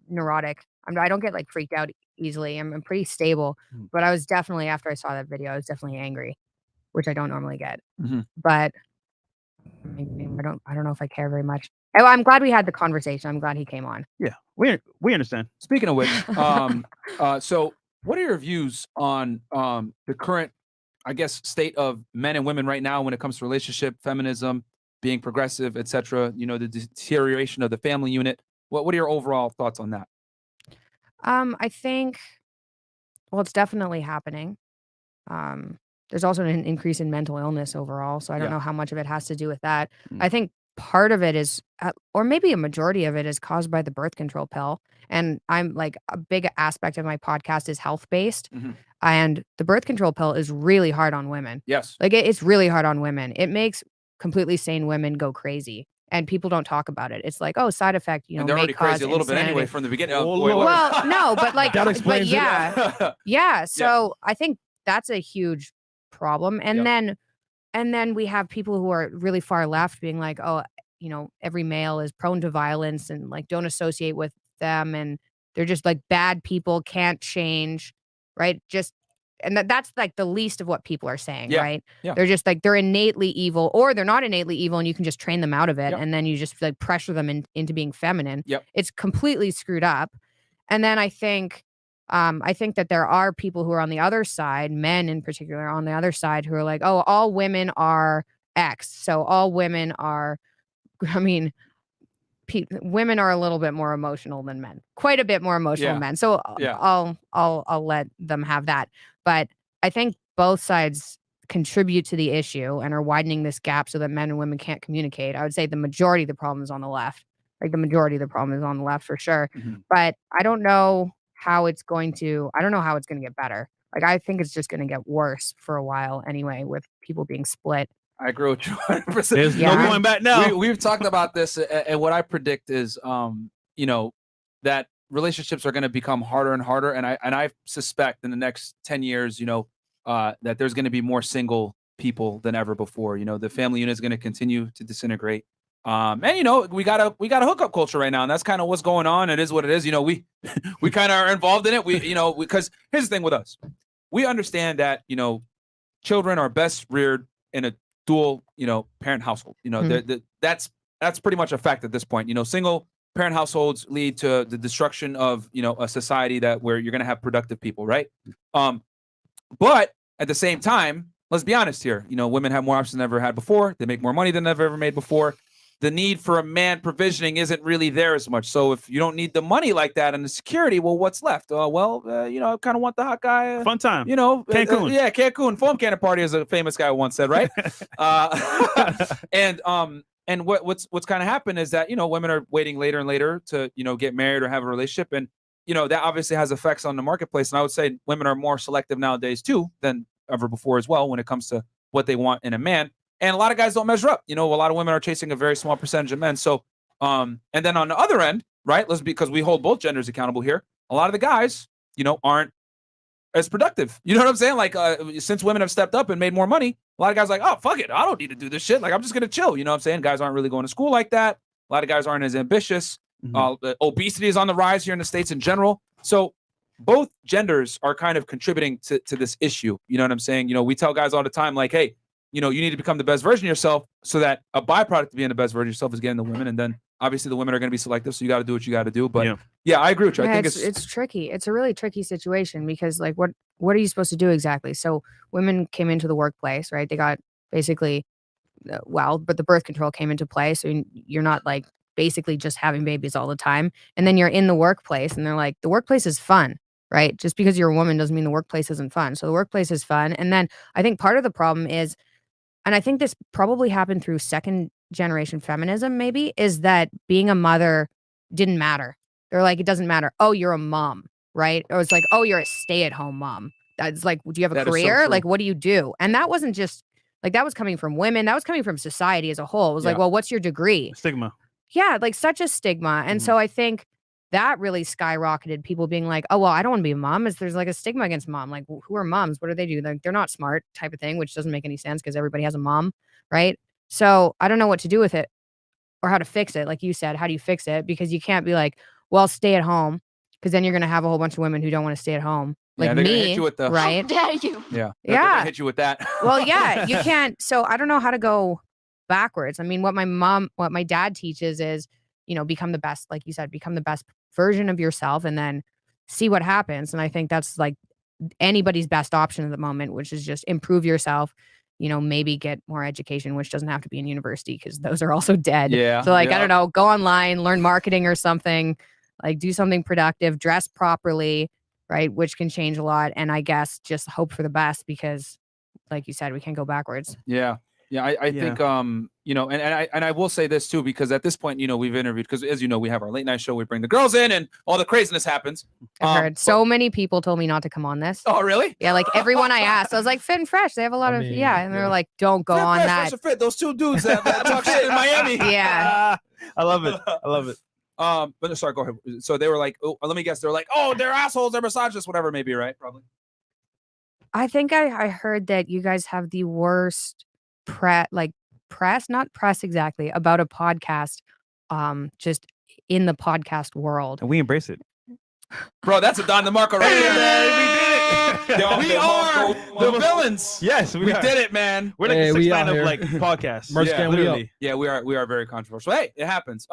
neurotic. I don't get like freaked out easily. I'm pretty stable, but I was definitely, after I saw that video, I was definitely angry, which I don't normally get. But I don't know if I care very much. I'm glad we had the conversation. I'm glad he came on. Yeah, we understand. Speaking of which, so what are your views on the current, I guess, state of men and women right now when it comes to relationship, feminism, being progressive, etc.? The deterioration of the family unit. What are your overall thoughts on that? I think, well, it's definitely happening. There's also an increase in mental illness overall, so I don't know how much of it has to do with that. I think part of it is, or maybe a majority of it is caused by the birth control pill. And I'm like, a big aspect of my podcast is health-based. And the birth control pill is really hard on women. Yes. Like, it's really hard on women. It makes completely sane women go crazy. And people don't talk about it. It's like, oh, side effect, and they're already crazy a little bit anyway from the beginning. Well, no, but like, that explains it. Yeah. So I think that's a huge problem. And then we have people who are really far left being like, oh, every male is prone to violence and like don't associate with them, and they're just like bad people, can't change, right? And that's like the least of what people are saying, right? Yeah. They're just like, they're innately evil, or they're not innately evil, and you can just train them out of it, and then you just like pressure them into being feminine. Yep. It's completely screwed up. And then I think I think that there are people who are on the other side, men in particular on the other side, who are like, oh, all women are X. So all women are, I mean, women are a little bit more emotional than men, quite a bit more emotional than men. So I'll let them have that. But I think both sides contribute to the issue and are widening this gap so that men and women can't communicate. I would say the majority of the problem is on the left. Like the majority of the problem is on the left for sure. But I don't know how it's going to get better. Like I think it's just going to get worse for a while anyway, with people being split. I agree with you 100%. There's no going back now. We've talked about this, and what I predict is, that relationships are going to become harder and harder, and I suspect in the next 10 years, that there's going to be more single people than ever before. The family unit is going to continue to disintegrate, and we got a hookup culture right now, and that's kind of what's going on. It is what it is. We kind of are involved in it. Because here's the thing with us, we understand that children are best reared in a dual, parent household. That's pretty much a fact at this point. Single parent households lead to the destruction of, a society where you're going to have productive people, right? But at the same time, let's be honest here. Women have more options than they've ever had before. They make more money than they've ever made before. The need for a man provisioning isn't really there as much. So if you don't need the money like that and the security, well, what's left? I kind of want the hot guy. Fun time. Cancun. Cancun. Foam cannon party, as a famous guy once said, right? And what's kind of happened is that, women are waiting later and later to, get married or have a relationship. And, that obviously has effects on the marketplace. And I would say women are more selective nowadays too than ever before as well when it comes to what they want in a man. And a lot of guys don't measure up. A lot of women are chasing a very small percentage of men. So, and then on the other end, right, because we hold both genders accountable here, a lot of the guys, aren't as productive. You know what I'm saying? Like, since women have stepped up and made more money, a lot of guys are like, oh, fuck it, I don't need to do this shit. Like, I'm just going to chill. You know what I'm saying? Guys aren't really going to school like that. A lot of guys aren't as ambitious. Obesity is on the rise here in the States in general. So both genders are kind of contributing to this issue. You know what I'm saying? We tell guys all the time, like, hey, you need to become the best version of yourself, so that a byproduct of being the best version of yourself is getting the women. And then obviously the women are going to be selective. So you got to do what you got to do. But yeah, I agree with you. I think it's tricky. It's a really tricky situation because like, what are you supposed to do exactly? So women came into the workplace, right? They got basically, but the birth control came into play. So you're not like basically just having babies all the time. And then you're in the workplace and they're like, the workplace is fun, right? Just because you're a woman doesn't mean the workplace isn't fun. So the workplace is fun. And then I think part of the problem is, and I think this probably happened through second generation feminism, maybe, is that being a mother didn't matter. They're like, it doesn't matter. Oh, you're a mom, right? Or it's like, oh, you're a stay-at-home mom. That's like, do you have a career? Like, what do you do? And that wasn't just, like, that was coming from women. That was coming from society as a whole. It was like, well, what's your degree? Stigma. Yeah, like such a stigma. And so I think that really skyrocketed people being like, oh, well, I don't want to be a mom. There's like a stigma against mom. Like, who are moms? What do they do? Like, they're not smart type of thing, which doesn't make any sense because everybody has a mom, right? So I don't know what to do with it or how to fix it. Like you said, how do you fix it? Because you can't be like, well, stay at home, because then you're going to have a whole bunch of women who don't want to stay at home. Like they're me, gonna hit you with the, right? How dare you? Yeah. They're gonna hit you with that. Well, yeah, you can't. So I don't know how to go backwards. I mean, what my dad teaches is, become the best, like you said, become the best version of yourself and then see what happens. And I think that's like anybody's best option at the moment, which is just improve yourself, maybe get more education, which doesn't have to be in university because those are also dead. Yeah. So like, I don't know, go online, learn marketing or something, like do something productive, dress properly, right? Which can change a lot. And I guess just hope for the best because like you said, we can't go backwards. Yeah. Yeah, I think and I will say this too, because at this point, we've interviewed, because as you know, we have our late night show, we bring the girls in and all the craziness happens. I've heard so many people told me not to come on this. Oh, really? Yeah, like everyone I asked, I was like, Fit and Fresh, they have a lot of and they're like, don't go on that. Fit, those two dudes that talk shit in Miami. Yeah. I love it. But sorry, go ahead. So they were like, oh, let me guess, they're like, oh, they're assholes, they're misogynists, whatever, maybe, right? Probably. I think I heard that you guys have the worst not press exactly, about a podcast, just in the podcast world. And we embrace it. Bro, that's a Don DeMarco right there. We did it. We are the villains. Yes, we did it, man. We're like the sixth line of like podcasts. Yeah, literally. Yeah, we are very controversial. Hey, it happens.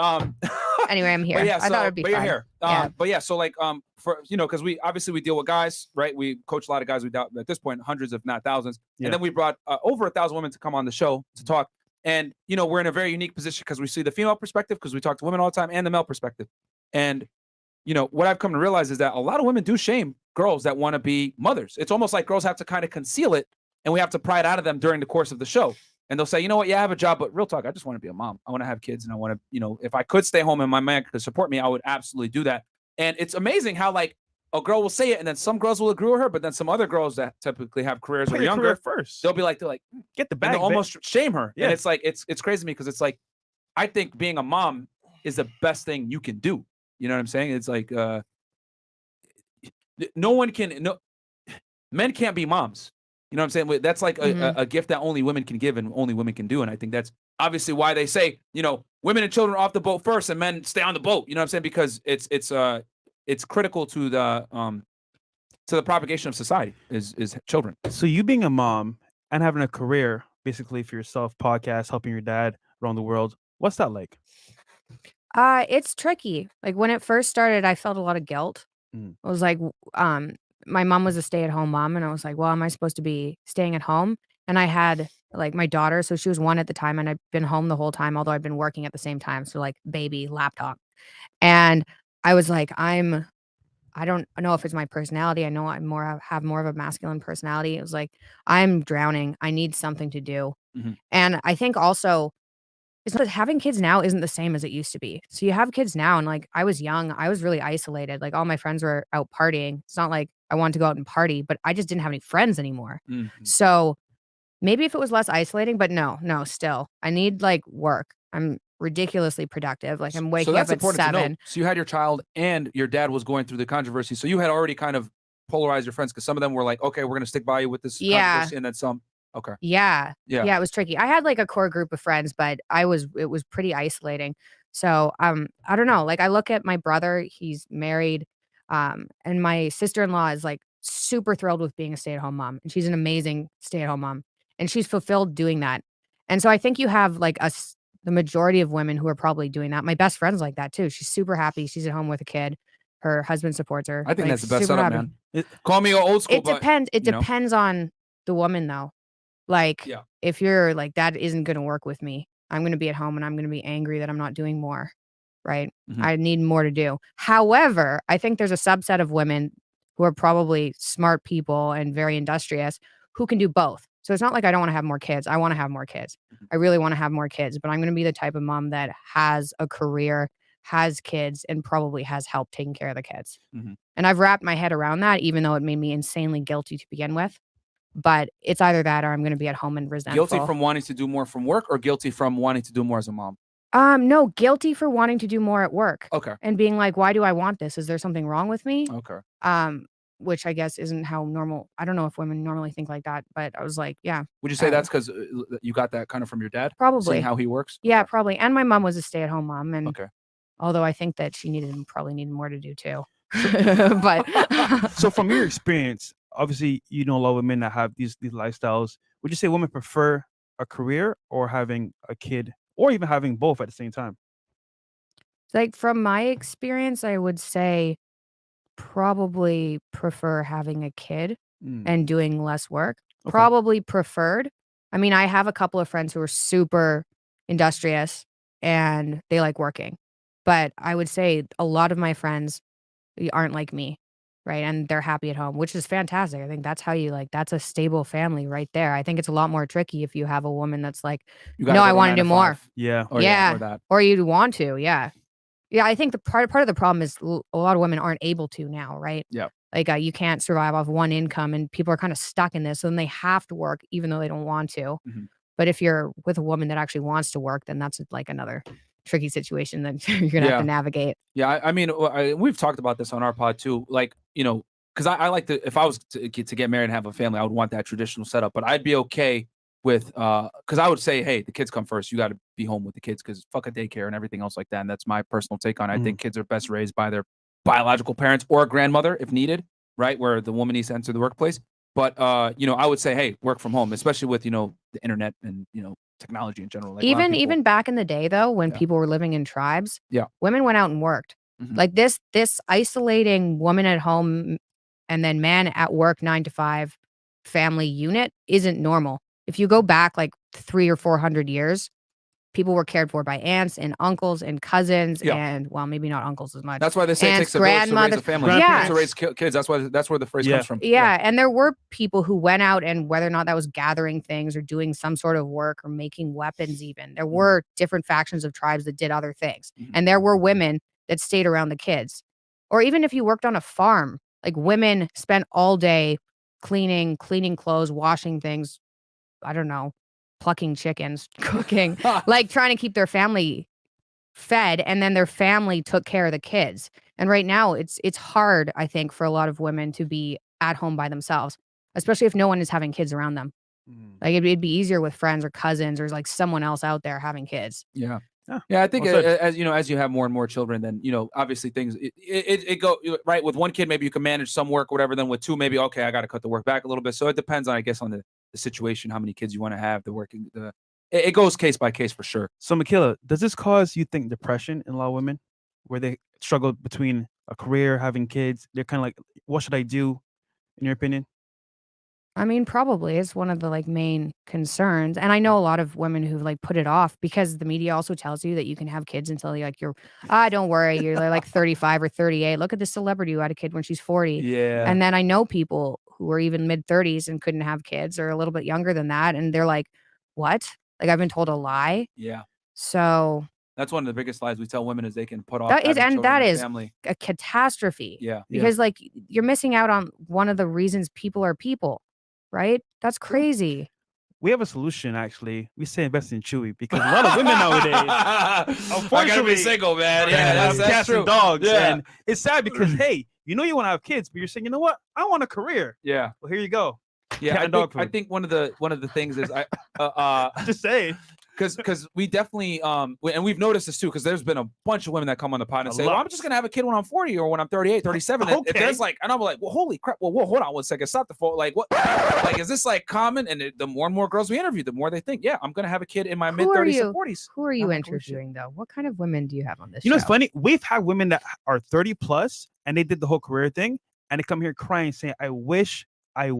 Anyway, I'm here. But yeah, I thought it'd be but fun. You're here. Yeah. But yeah, so like for because we deal with guys, right? We coach a lot of guys. We doubt at this point hundreds, if not thousands. And then we brought over 1,000 women to come on the show to talk. And we're in a very unique position because we see the female perspective because we talk to women all the time and the male perspective. And what I've come to realize is that a lot of women do shame girls that want to be mothers. It's almost like girls have to kind of conceal it, and we have to pry it out of them during the course of the show. And they'll say, you know what? Yeah, I have a job, but real talk, I just want to be a mom. I want to have kids, and I want to, if I could stay home and my man could support me, I would absolutely do that. And it's amazing how like a girl will say it, and then some girls will agree with her, but then some other girls that typically have careers or younger first, they'll be like, get the bag, they'll almost shame her. Yeah. And it's like it's crazy to me because it's like I think being a mom is the best thing you can do. You know what I'm saying? It's like men can't be moms. You know what I'm saying? That's like a gift that only women can give and only women can do. And I think that's obviously why they say, women and children are off the boat first and men stay on the boat. You know what I'm saying? Because it's critical to the propagation of society is children. So you being a mom and having a career basically for yourself, podcast, helping your dad around the world, what's that like? It's tricky. Like when it first started, I felt a lot of guilt. I was like, my mom was a stay-at-home mom, and I was like, well, am I supposed to be staying at home? And I had like my daughter, so she was 1 at the time, and I've been home the whole time, although I've been working at the same time. So like baby, laptop. And I was like, I don't know if it's my personality. I know I have more of a masculine personality. It was like, I'm drowning. I need something to do. And I think also it's because having kids now isn't the same as it used to be. So you have kids now, and like I was young, I was really isolated. Like all my friends were out partying. It's not like I wanted to go out and party, but I just didn't have any friends anymore. So maybe if it was less isolating, but no, still. I need like work. I'm ridiculously productive. Like I'm waking up at 7. So you had your child and your dad was going through the controversy. So you had already kind of polarized your friends because some of them were like, okay, we're going to stick by you with this controversy, and then some. Okay. Yeah. It was tricky. I had like a core group of friends, but it was pretty isolating. So I don't know. Like I look at my brother, he's married, and my sister-in-law is like super thrilled with being a stay-at-home mom, and she's an amazing stay-at-home mom, and she's fulfilled doing that. And so I think you have like the majority of women who are probably doing that. My best friend's like that too. She's super happy. She's at home with a kid. Her husband supports her. I think like, that's the best setup, man. Call me old school. It depends. It depends on the woman though. Like if you're like, that isn't going to work with me, I'm going to be at home and I'm going to be angry that I'm not doing more. Right. I need more to do. However, I think there's a subset of women who are probably smart people and very industrious who can do both. So it's not like I don't want to have more kids. I want to have more kids. I really want to have more kids, but I'm going to be the type of mom that has a career, has kids, and probably has help taking care of the kids. And I've wrapped my head around that, even though it made me insanely guilty to begin with. But it's either that or I'm going to be at home and resentful. Guilty from wanting to do more from work or guilty from wanting to do more as a mom? No, guilty for wanting to do more at work. Okay. And being like, why do I want this? Is there something wrong with me? Okay. Which I guess isn't how normal. I don't know if women normally think like that, but I was like, yeah. Would you say that's because you got that kind of from your dad? Probably. Seeing how he works? Yeah, probably. And my mom was a stay-at-home mom. And although I think that she probably needed more to do too. But so from your experience, obviously, a lot of women that have these lifestyles. Would you say women prefer a career or having a kid or even having both at the same time? Like from my experience, I would say probably prefer having a kid and doing less work. Okay. Probably preferred. I mean, I have a couple of friends who are super industrious and they like working. But I would say a lot of my friends aren't like me. Right. And they're happy at home, which is fantastic. I think that's how that's a stable family right there. I think it's a lot more tricky if you have a woman that's like, no, I want to do more. Yeah. Or you want to. Yeah. Yeah. I think the part of the problem is a lot of women aren't able to now. Right. Yeah. Like you can't survive off one income and people are kind of stuck in this. So then they have to work even though they don't want to. But if you're with a woman that actually wants to work, then that's like another tricky situation that you're gonna have to navigate. Yeah, I mean, we've talked about this on our pod too. Like, because I like to, if I was to get married and have a family, I would want that traditional setup. But I'd be okay with, because I would say, hey, the kids come first. You got to be home with the kids because fuck a daycare and everything else like that. And that's my personal take on it. I think kids are best raised by their biological parents or a grandmother if needed, right? Where the woman needs to enter the workplace. But I would say, hey, work from home, especially with the internet and technology in general. Like even back in the day, though, when people were living in tribes, women went out and worked. Like this isolating woman at home and then man at work 9 to 5 family unit isn't normal. If you go back like 300 or 400 years, people were cared for by aunts and uncles and cousins and maybe not uncles as much. That's why they say it takes a village to raise a family. To raise kids. That's where the phrase comes from. Yeah, and there were people who went out, and whether or not that was gathering things or doing some sort of work or making weapons even, there were different factions of tribes that did other things. And there were women that stayed around the kids. Or even if you worked on a farm, like women spent all day cleaning clothes, washing things, I don't know, plucking chickens, cooking, like trying to keep their family fed, and then their family took care of the kids. And right now it's hard, I think, for a lot of women to be at home by themselves, especially if no one is having kids around them. Like it'd be easier with friends or cousins or like someone else out there having kids. Yeah, I think as you have more and more children, then obviously things it go right. With one kid, maybe you can manage some work, whatever. Then with two, maybe okay, I got to cut the work back a little bit. So it depends on, I guess, on the situation, how many kids you want to have, it goes case by case for sure. So Mikhaila, does this cause, you think, depression in a lot of women, where they struggle between a career, having kids? They're kind of like, what should I do, in your opinion? I mean, probably it's one of the like main concerns. And I know a lot of women who like put it off because the media also tells you that you can have kids until you're don't worry, you're like 35 or 38. Look at this celebrity who had a kid when she's 40. Yeah. And then I know people who were even mid 30s and couldn't have kids, or a little bit younger than that. And they're like, what? Like, I've been told a lie. Yeah. So that's one of the biggest lies we tell women, is they can put off that is family. a catastrophe. Yeah. Because like you're missing out on one of the reasons people are people. Right? That's crazy. We have a solution, actually. We say invest in CHWY, because a lot of women nowadays, unfortunately, I gotta be single, man. Yeah, that's cats true. and dogs. Yeah. And it's sad because, hey, you want to have kids, but you're saying, you know what? I want a career. Yeah. Well, here you go. Yeah, I think one of the things is just saying. Because we definitely and we've noticed this too, because there's been a bunch of women that come on the pod and say, well, I'm just gonna have a kid when I'm 40 or when I'm 38, 37. Okay. If there's like, and I'm like, well, holy crap, well, hold on one second, stop the phone. Like, what? Like, is this like common? And the more and more girls we interview, the more they think, I'm gonna have a kid in my mid 30s and 40s. Who are you interviewing though? What kind of women do you have on this show? You know, it's funny. We've had women that are 30 plus and they did the whole career thing, and they come here crying, saying, I wish I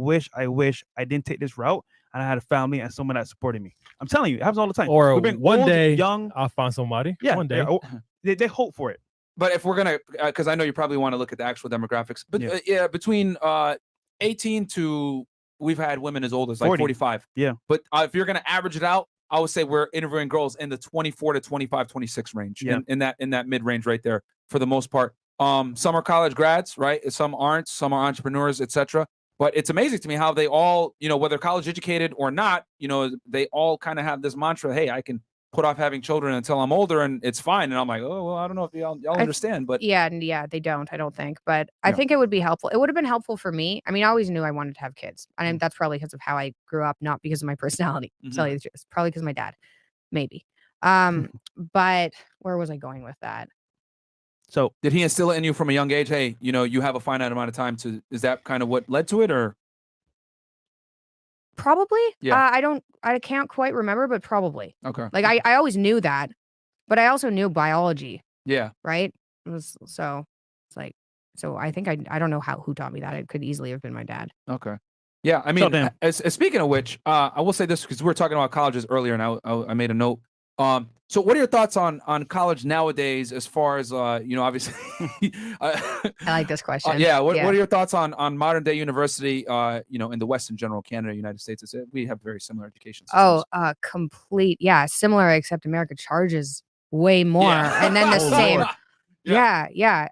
didn't take this route, and I had a family and someone that supported me. I'm telling you, it happens all the time. Or one day, young, I'll find somebody. Yeah, one day. They hope for it. But if we're gonna, because I know you probably want to look at the actual demographics, but between 18 to, we've had women as old as like 45. Yeah. But if you're gonna average it out, I would say we're interviewing girls in the 24 to 25, 26 range. Yeah. In that mid range right there for the most part. Some are college grads, right? Some aren't. Some are entrepreneurs, etc. But it's amazing to me how they all, whether college educated or not, they all kind of have this mantra, hey, I can put off having children until I'm older and it's fine. And I'm like, oh, well, I don't know if y'all understand. But yeah, they don't, I don't think. But I think it would be helpful. It would have been helpful for me. I mean, I always knew I wanted to have kids. And that's probably because of how I grew up, not because of my personality. To tell you the truth. It's probably because of my dad. Maybe. But where was I going with that? So did he instill it in you from a young age? Hey, you have a finite amount of time to, is that kind of what led to it, or? Probably. Yeah. I can't quite remember, but probably. Okay. Like I always knew that, but I also knew biology. Yeah. Right. So I think I don't know who taught me that. It could easily have been my dad. Okay. Yeah. I mean, speaking of which, I will say this, because we were talking about colleges earlier, and I made a note. So what are your thoughts on college nowadays, as far as obviously I like this question. What are your thoughts on modern day university, in the West in general, Canada, United States? We have very similar education systems. Similar, except America charges way more. And then the same. Yeah.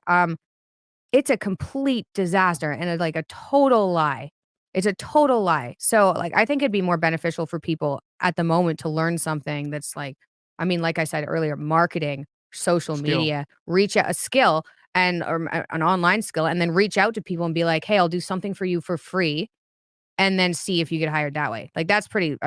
It's a complete disaster and a total lie. It's a total lie. So I think it'd be more beneficial for people at the moment to learn something that's like I said earlier, marketing, social media, reach out, a skill or an online skill, and then reach out to people and be like, hey, I'll do something for you for free, and then see if you get hired that way. That's pretty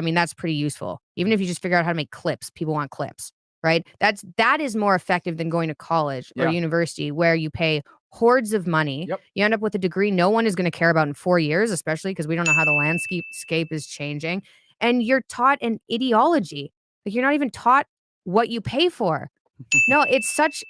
useful. Even if you just figure out how to make clips, people want clips, right? That is more effective than going to college or university, where you pay hordes of money. Yep. You end up with a degree no one is going to care about in 4 years, especially because we don't know how the landscape is changing. And you're taught an ideology. Like you're not even taught what you pay for. No, it's such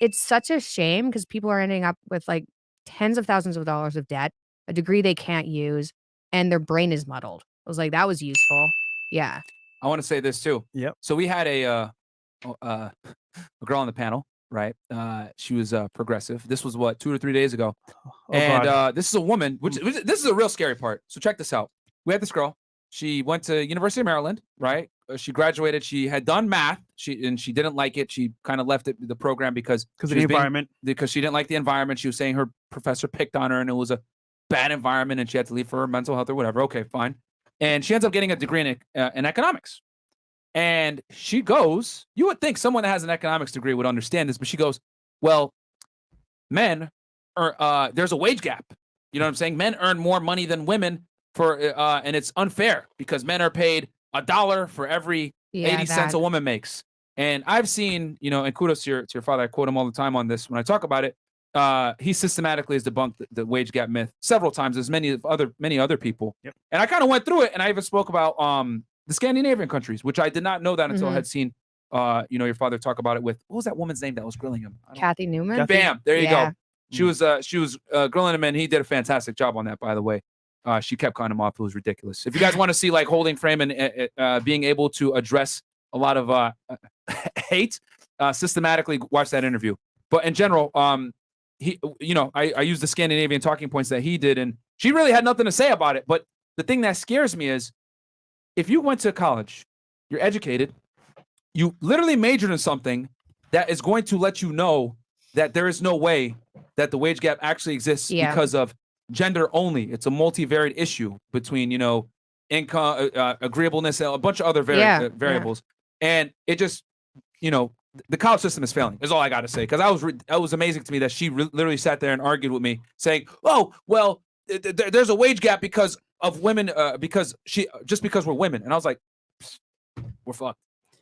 a shame because people are ending up with like tens of thousands of dollars of debt, a degree they can't use, and their brain is muddled. I was like, that was useful. Yeah. I want to say this too. Yep. So we had a girl on the panel, right? She was progressive. This was what, 2 or 3 days ago. This is a woman, which this is a real scary part. So check this out. We had this girl. She went to University of Maryland, right? She graduated. She had done math. She didn't like it. She kind of left the program because of the environment. Because she didn't like the environment. She was saying her professor picked on her and it was a bad environment and she had to leave for her mental health or whatever. Okay, fine. And she ends up getting a degree in economics. And she goes, you would think someone that has an economics degree would understand this, but she goes, well, men are, there's a wage gap. You know what I'm saying? Men earn more money than women and it's unfair because men are paid $1 for every 80 cents a woman makes. And I've seen, and kudos to your father. I quote him all the time on this when I talk about it. He systematically has debunked the wage gap myth several times, as many other people. Yep. And I kind of went through it, and I even spoke about the Scandinavian countries, which I did not know that until I had seen, your father talk about it with, what was that woman's name that was grilling him? Kathy Newman. Bam, there you go. She was grilling him, and he did a fantastic job on that, by the way. She kept cutting him off. It was ridiculous. If you guys want to see like holding frame and being able to address a lot of hate, systematically watch that interview. But in general, I use the Scandinavian talking points that he did, and she really had nothing to say about it. But the thing that scares me is if you went to college, you're educated, you literally majored in something that is going to let you know that there is no way that the wage gap actually exists because of gender only. It's a multivariate issue between, income, agreeableness, and a bunch of other variables. And it just, the college system is failing is all I got to say. Because that was amazing to me that she literally sat there and argued with me saying, oh, well, there's a wage gap because of women, because we're women. And I was like, we're fucked.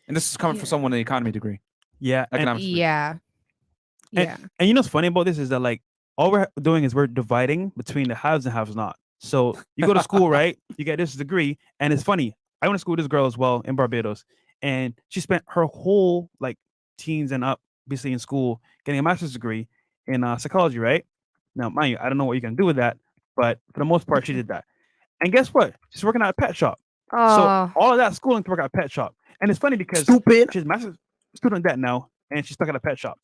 And this is coming from someone with an economy degree. Yeah. Economics degree. And you know what's funny about this is that like all we're doing is we're dividing between the haves and haves not. So you go to school, right? You get this degree, and it's funny. I went to school with this girl as well in Barbados, and she spent her whole like teens and up basically in school getting a master's degree in psychology, right? Now, mind you, I don't know what you're gonna do with that, but for the most part, she did that. And guess what? She's working at a pet shop. So all of that schooling to work at a pet shop, and it's funny because she's a master's student debt now, and she's stuck at a pet shop.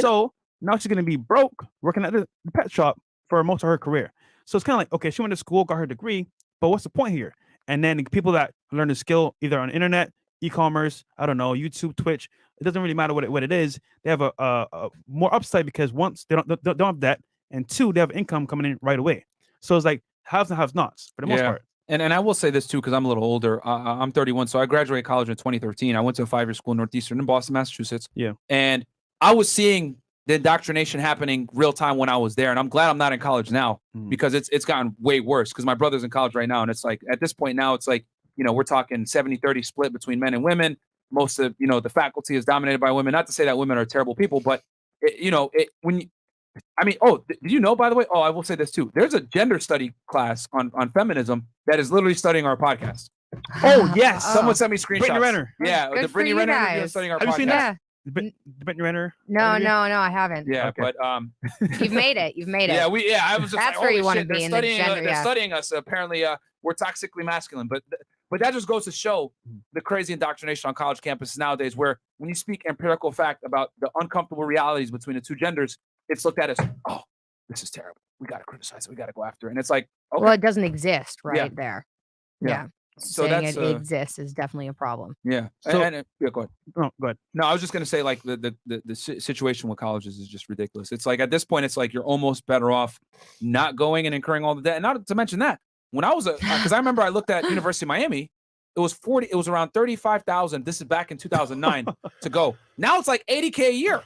So now she's gonna be broke working at the pet shop for most of her career. So it's kind of like, okay, she went to school, got her degree, but what's the point here? And then the people that learn the skill either on the internet, e-commerce, I don't know, YouTube, Twitch, it doesn't really matter what it is. They have a more upside because once they don't have debt, and two, they have income coming in right away. So it's like haves and have-nots for the most part. And I will say this too, because I'm a little older. I'm 31, so I graduated college in 2013. I went to a 5-year school in Northeastern in Boston, Massachusetts. Yeah. And I was seeing the indoctrination happening real time when I was there. And I'm glad I'm not in college now because it's gotten way worse because my brother's in college right now. And it's like, at this point now, it's like, we're talking 70-30 split between men and women. Most of, the faculty is dominated by women. Not to say that women are terrible people, but did you know, by the way, I will say this too. There's a gender study class on feminism that is literally studying our podcast. Oh, yes. Someone sent me screenshots. Brittany Renner. Yeah. Good the Brittany Renner interview is studying our podcast. Have you seen that? Yeah. Brittany Renner? No, I haven't. Yeah, okay. But You've made it. Yeah, I was just that's like, where you want to they're be in studying, the gender. they're studying us. Apparently, we're toxically masculine. But that just goes to show the crazy indoctrination on college campuses nowadays, where when you speak empirical fact about the uncomfortable realities between the two genders, it's looked at as, oh, this is terrible. We got to criticize it. We got to go after it. And it's like, okay. Well, it doesn't exist there. Yeah. So saying that's, it exists is definitely a problem. Yeah. So, go ahead. Oh, go ahead. No, I was just going to say, like, the situation with colleges is just ridiculous. It's like, at this point, it's like you're almost better off not going and incurring all the debt. And not to mention that, when I was because I remember I looked at University of Miami, it was around 35,000. This is back in 2009 to go. Now it's like 80K a year.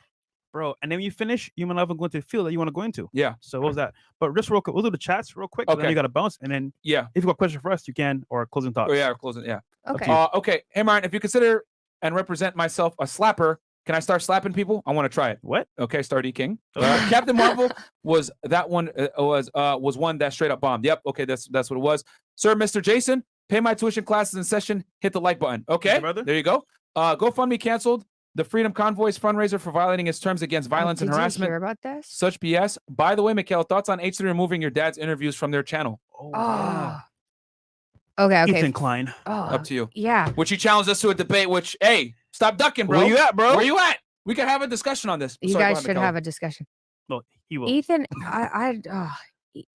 Bro, and then when you finish, you might not go into the field that you want to go into. Yeah. So what was that? But just real quick, we'll do the chats real quick. Okay. Then you got to bounce, and then if you got a question for us, you can, or closing thoughts. Oh yeah, closing. Yeah. Okay. Okay. Hey, Myron, if you consider and represent myself a slapper, Can I start slapping people? I want to try it. What? Okay, start King. Captain Marvel was that one. Was one that straight up bombed. Yep. Okay, that's what it was. Sir, Mr. Jason, pay my tuition classes in session. Hit the like button. Okay, there you go. GoFundMe canceled. The Freedom Convoy's fundraiser for violating its terms against violence and harassment. Did you hear about this? Such BS. By the way, Mikhaila, thoughts on H3 removing your dad's interviews from their channel? Oh. Okay. Ethan Klein. Up to you. Yeah. Which he challenged us to a debate. Which, hey, stop ducking, bro. Where you at, bro? Where you at? We can have a discussion on this. You guys should have a discussion. No, he will. Ethan,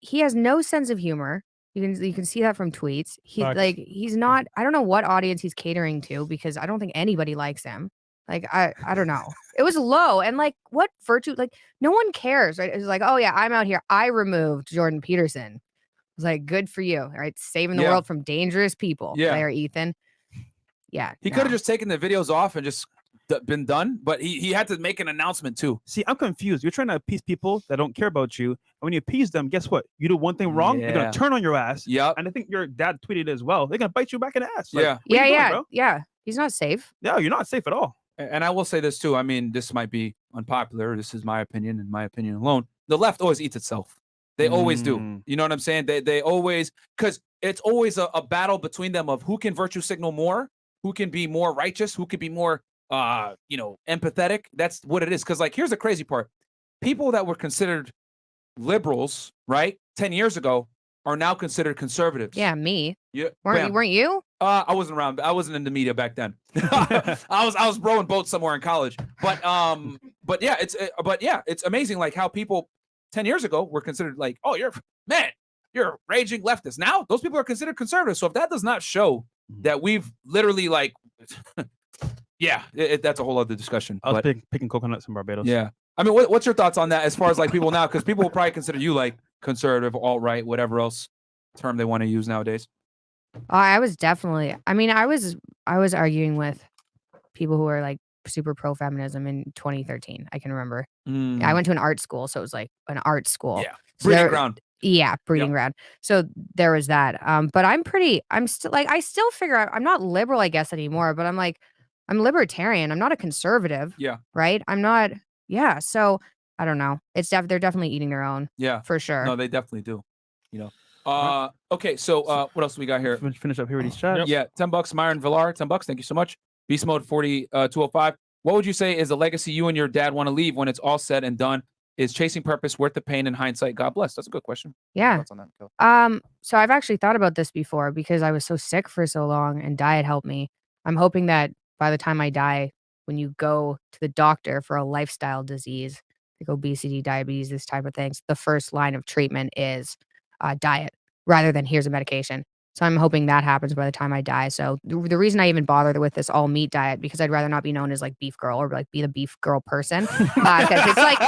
he has no sense of humor. You can see that from tweets. He's not. I don't know what audience he's catering to because I don't think anybody likes him. Like I don't know. It was low and like what virtue? Like no one cares, right? It's like, oh yeah, I'm out here. I removed Jordan Peterson. It was like, good for you, right? Saving the world from dangerous people. Yeah, there, Ethan. Yeah, he could have just taken the videos off and just been done, but he had to make an announcement too. See, I'm confused. You're trying to appease people that don't care about you, and when you appease them, guess what? You do one thing wrong, they're gonna turn on your ass. Yep. And I think your dad tweeted as well. They're gonna bite you back in the ass. Like, yeah. He's not safe. No, you're not safe at all. And I will say this too. I mean, this might be unpopular. This is my opinion and my opinion alone. The left always eats itself. They always do. You know what I'm saying? They always, because it's always a battle between them of who can virtue signal more, who can be more righteous, who can be more, empathetic. That's what it is. Because like, here's the crazy part. People that were considered liberals, right, 10 years ago, are now considered conservatives. Yeah, me. Yeah, weren't you? I wasn't around. I wasn't in the media back then. I was rowing boats somewhere in college. But yeah, it's amazing like how people 10 years ago were considered like, oh, you're a raging leftist. Now those people are considered conservative. So if that does not show that we've literally like, that's a whole other discussion. I was picking coconuts in Barbados. Yeah. I mean, what's your thoughts on that as far as like people now? Because people will probably consider you like conservative, alt-right, whatever else term they want to use nowadays. I was definitely. I mean, I was arguing with people who were like super pro-feminism in 2013. I can remember. I went to an art school, so it was like an art school. Yeah, breeding ground. Yeah, breeding ground. So there was that. But I'm still like, I still figure out I'm not liberal, I guess, anymore. But I'm like, I'm libertarian. I'm not a conservative. Yeah. Right. I'm not. Yeah. So I don't know. They're definitely eating their own. Yeah, for sure. No, they definitely do. Okay, so what else do we got here? Finish up here with these chats. Yeah, $10. Myron Villar, $10. Thank you so much. Beast Mode 205. What would you say is the legacy you and your dad want to leave when it's all said and done? Is chasing purpose worth the pain in hindsight? God bless. That's a good question. Yeah. So I've actually thought about this before because I was so sick for so long and diet helped me. I'm hoping that by the time I die, when you go to the doctor for a lifestyle disease, like obesity, diabetes, this type of things, the first line of treatment is diet rather than here's a medication. So I'm hoping that happens by the time I die. So the reason I even bothered with this all meat diet, because I'd rather not be known as like beef girl or like be the beef girl person. Because it's like,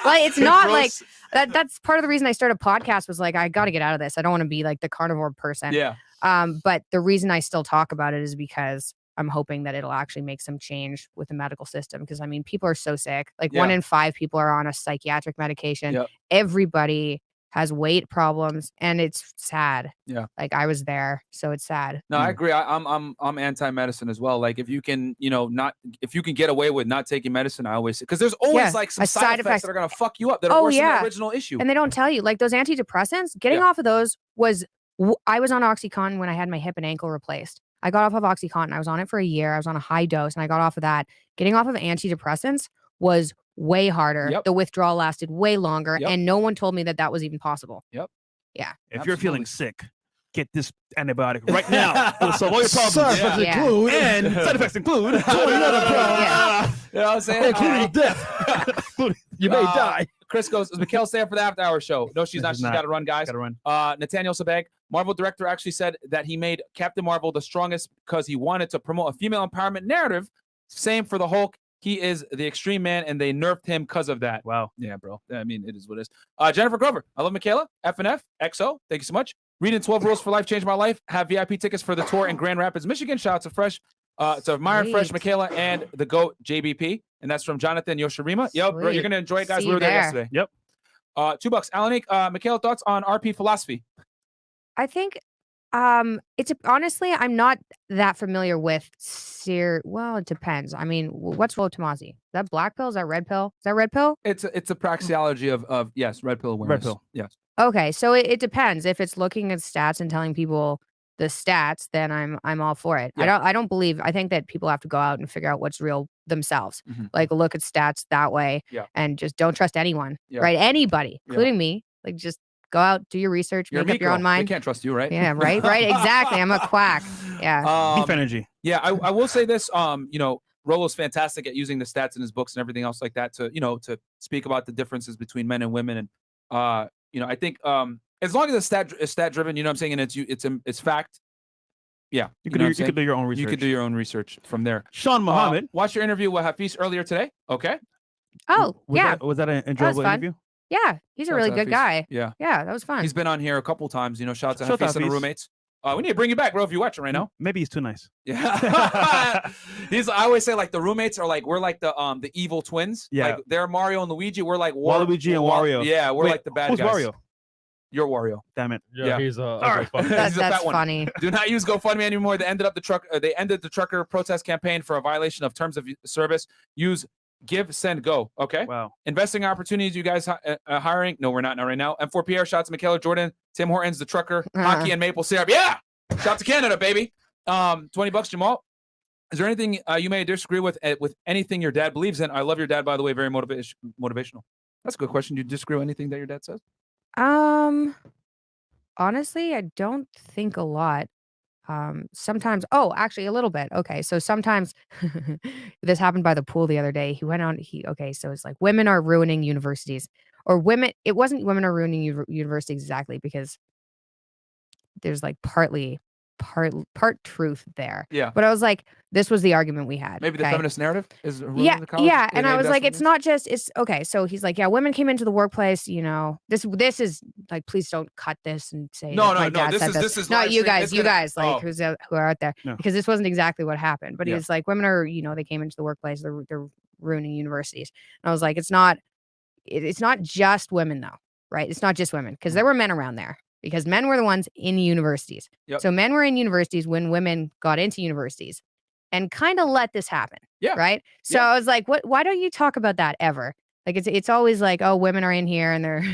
well, it's not like that's part of the reason I started a podcast was like, I got to get out of this. I don't want to be like the carnivore person. Yeah. But the reason I still talk about it is because I'm hoping that it'll actually make some change with the medical system. Because I mean, people are so sick. Like 1 in 5 people are on a psychiatric medication. Yep. Everybody has weight problems and it's sad. Yeah. Like I was there, so it's sad. No, I agree. I'm anti-medicine as well. Like if you can, if you can get away with not taking medicine, I always say, because there's always like some side effects that are gonna fuck you up that are worse than the original issue. And they don't tell you, like those antidepressants, getting off of those I was on OxyContin when I had my hip and ankle replaced. I got off of OxyContin. I was on it for a year. I was on a high dose and I got off of that. Getting off of antidepressants was way harder. Yep. The withdrawal lasted way longer. Yep. And no one told me that was even possible. Yep. Yeah. If you're feeling sick, get this antibiotic right now. It'll solve all your problems. Side effects include 20 other problems. You know what I'm saying? Including death. You may die. Chris goes, is Mikhaila staying for the after hour show? No, she's not. She's got to run, guys. Got to run. Nathaniel Sabag, Marvel director, actually said that he made Captain Marvel the strongest because he wanted to promote a female empowerment narrative. Same for the Hulk. He is the extreme man, and they nerfed him because of that. Wow. Yeah, bro. I mean, it is what it is. Jennifer Grover, I love Mikhaila. FNF, XO, thank you so much. Reading 12 Rules for Life changed my life. Have VIP tickets for the tour in Grand Rapids, Michigan. Shout out to Fresh, to Myron, Fresh, Mikhaila, and the GOAT, JBP. And that's from Jonathan Yoshirima. Yep, bro, you're going to enjoy it, guys. We were there yesterday. Yep. $2. Alan, Mikhaila, thoughts on RP philosophy? I think It's honestly, I'm not that familiar with well, it depends. I mean, what's Rollo Tomassi? Is that black pill? Is that red pill? Is that red pill? It's a praxeology of yes, red pill awareness. Red pill. Yes. Okay, so it depends. If it's looking at stats and telling people the stats, then I'm all for it. Yeah. I think that people have to go out and figure out what's real themselves. Mm-hmm. Like look at stats that way, and just don't trust anyone, right? Anybody, including me. Like just go out, do your research, make up your own mind. They can't trust you, right? Yeah, right, exactly. I'm a quack. Yeah. Beef energy. Yeah, I will say this. Rollo's fantastic at using the stats in his books and everything else like that to speak about the differences between men and women. And I think as long as it's stat driven, you know what I'm saying, and it's fact. Yeah, you could do your own research. You could do your own research from there. Sean Muhammad, watch your interview with Hafiz earlier today. Okay. Oh, was that an enjoyable interview? Yeah, he's a really good guy. Yeah, that was fun. He's been on here a couple times. Shout out to Hafiz and the roommates. We need to bring you back, bro, if you're watching right now. Maybe he's too nice. Yeah. I always say like the roommates are like, we're like the evil twins. Yeah. Like they're Mario and Luigi. We're like Waluigi and Wario. Yeah, we're like the bad who's guys. Wario? You're Wario. Damn it. Yeah. He's that's funny. Do not use GoFundMe anymore. They ended the trucker protest campaign for a violation of terms of service. Use Give, Send, Go. Okay. Wow. Investing opportunities. You guys hiring? No, we're not right now. M4 Pierre. Shout out to Mikhaila Jordan. Tim Hortons, the trucker. Hockey and maple syrup. Yeah. Shout out to Canada, baby. $20, Jamal. Is there anything you may disagree with anything your dad believes in? I love your dad, by the way. Very motivational. That's a good question. Do you disagree with anything that your dad says? Honestly, I don't think a lot. Sometimes, actually a little bit. Okay. So sometimes this happened by the pool the other day. He went on, so it's like women are ruining universities it wasn't women are ruining universities exactly because there's like part truth there. Yeah. But I was like, this was the argument we had. Maybe the feminist narrative is ruining the college? Yeah. And I was like, it's not just, it's okay. So he's like, yeah, women came into the workplace, this is like, please don't cut this and say no, this is not you guys, who are out there, because this wasn't exactly what happened. But he's like, women are, they came into the workplace, they're ruining universities. And I was like, it's not just women though, right? It's not just women because there were men around there. Because men were the ones in universities. Yep. So men were in universities when women got into universities and kind of let this happen. Yeah. Right. So I was like, why don't you talk about that ever? Like, it's always like, oh, women are in here and they're,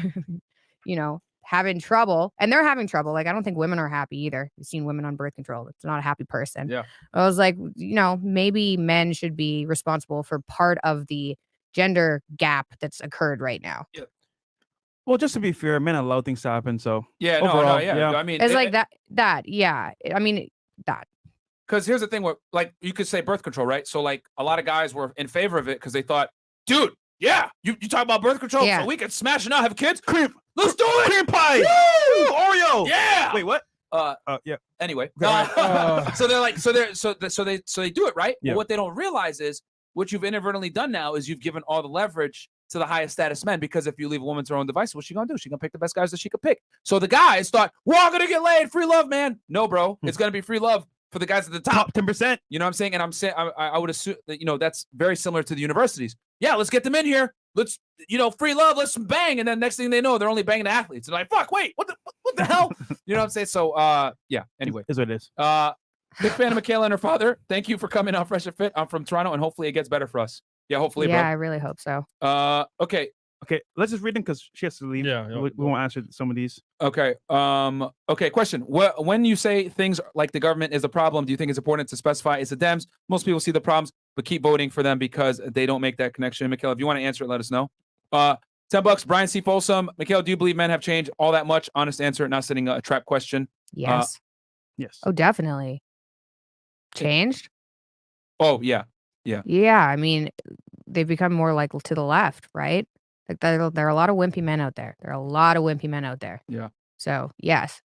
having trouble, and they're having trouble. Like, I don't think women are happy either. You've seen women on birth control. It's not a happy person. Yeah. I was like, maybe men should be responsible for part of the gender gap that's occurred right now. Yeah. Well, just to be fair, men allow things to happen. So yeah, overall, I mean, it's like that. Yeah. I mean, that. Because here's the thing, where like you could say birth control, right? So like a lot of guys were in favor of it because they thought, dude, yeah, you talk about birth control, so we can smash and not have kids. Let's do it. Cream pie. Woo! Oreo. Yeah. Wait, what? Yeah. Anyway, so they're like, so they do it, right? Yeah. But what they don't realize is what you've inadvertently done now is you've given all the leverage to the highest status men, because if you leave a woman to her own device, what's she gonna do? She's gonna pick the best guys that she could pick. So the guys thought, we're all gonna get laid, free love, man. No, bro, it's gonna be free love for the guys at the top 10%. You know what I'm saying? And I'm saying I would assume that that's very similar to the universities. Yeah, let's get them in here. Let's free love. Let's bang, and then next thing they know, they're only banging the athletes. They're like, fuck, wait, what the hell? You know what I'm saying? So yeah. Anyway, is what it is. Big fan of Mikhaila and her father. Thank you for coming on Fresh and Fit. I'm from Toronto, and hopefully it gets better for us. Yeah, hopefully. Yeah, bro. I really hope so. Okay, let's just read them because she has to leave. Yeah, we won't answer some of these. Okay. Okay. Question: when you say things like the government is a problem, do you think it's important to specify it's the Dems? Most people see the problems, but keep voting for them because they don't make that connection. Mikhaila, if you want to answer it, let us know. $10. Brian C. Folsom. Mikhaila, do you believe men have changed all that much? Honest answer, not sending a trap question. Yes. Yes. Oh, definitely. Changed? Oh, yeah. Yeah. Yeah. I mean, they've become more like to the left, right? Like there are a lot of wimpy men out there. Yeah. So yes,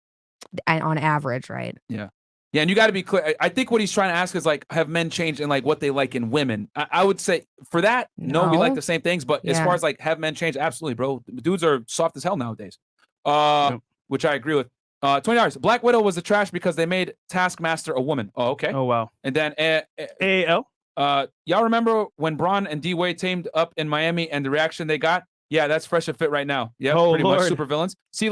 and on average, right? Yeah. Yeah, and you got to be clear. I think what he's trying to ask is like, have men changed in like what they like in women? I would say for that, no, we like the same things. But as far as like have men changed, absolutely, bro. Dudes are soft as hell nowadays. Which I agree with. $20. Black Widow was the trash because they made Taskmaster a woman. Oh, okay. Oh wow. And then AAL. Y'all remember when Braun and D Wade teamed up in Miami and the reaction they got? Yeah, that's Fresh and Fit right now. Yeah, pretty much super villains. See,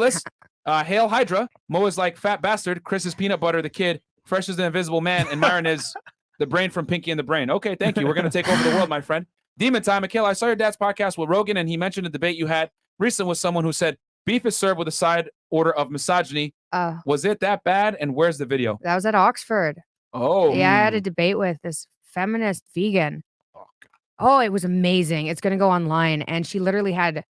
Hail Hydra. Mo is like fat bastard. Chris is peanut butter, the kid. Fresh is the invisible man. And Myron is the brain from Pinky and the Brain. Okay, thank you. We're going to take over the world, my friend. Demon Time. Mikhaila, I saw your dad's podcast with Rogan, and he mentioned a debate you had recently with someone who said beef is served with a side order of misogyny. Was it that bad? And where's the video? That was at Oxford. Oh. Yeah, I had a debate with this feminist vegan. Oh, it was amazing. It's going to go online. And she literally had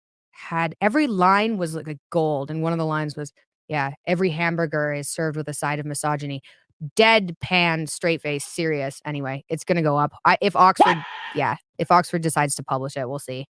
every line was like gold. And one of the lines was, yeah, every hamburger is served with a side of misogyny. Deadpan, straight face, serious. Anyway, it's going to go up. If Oxford decides to publish it, we'll see.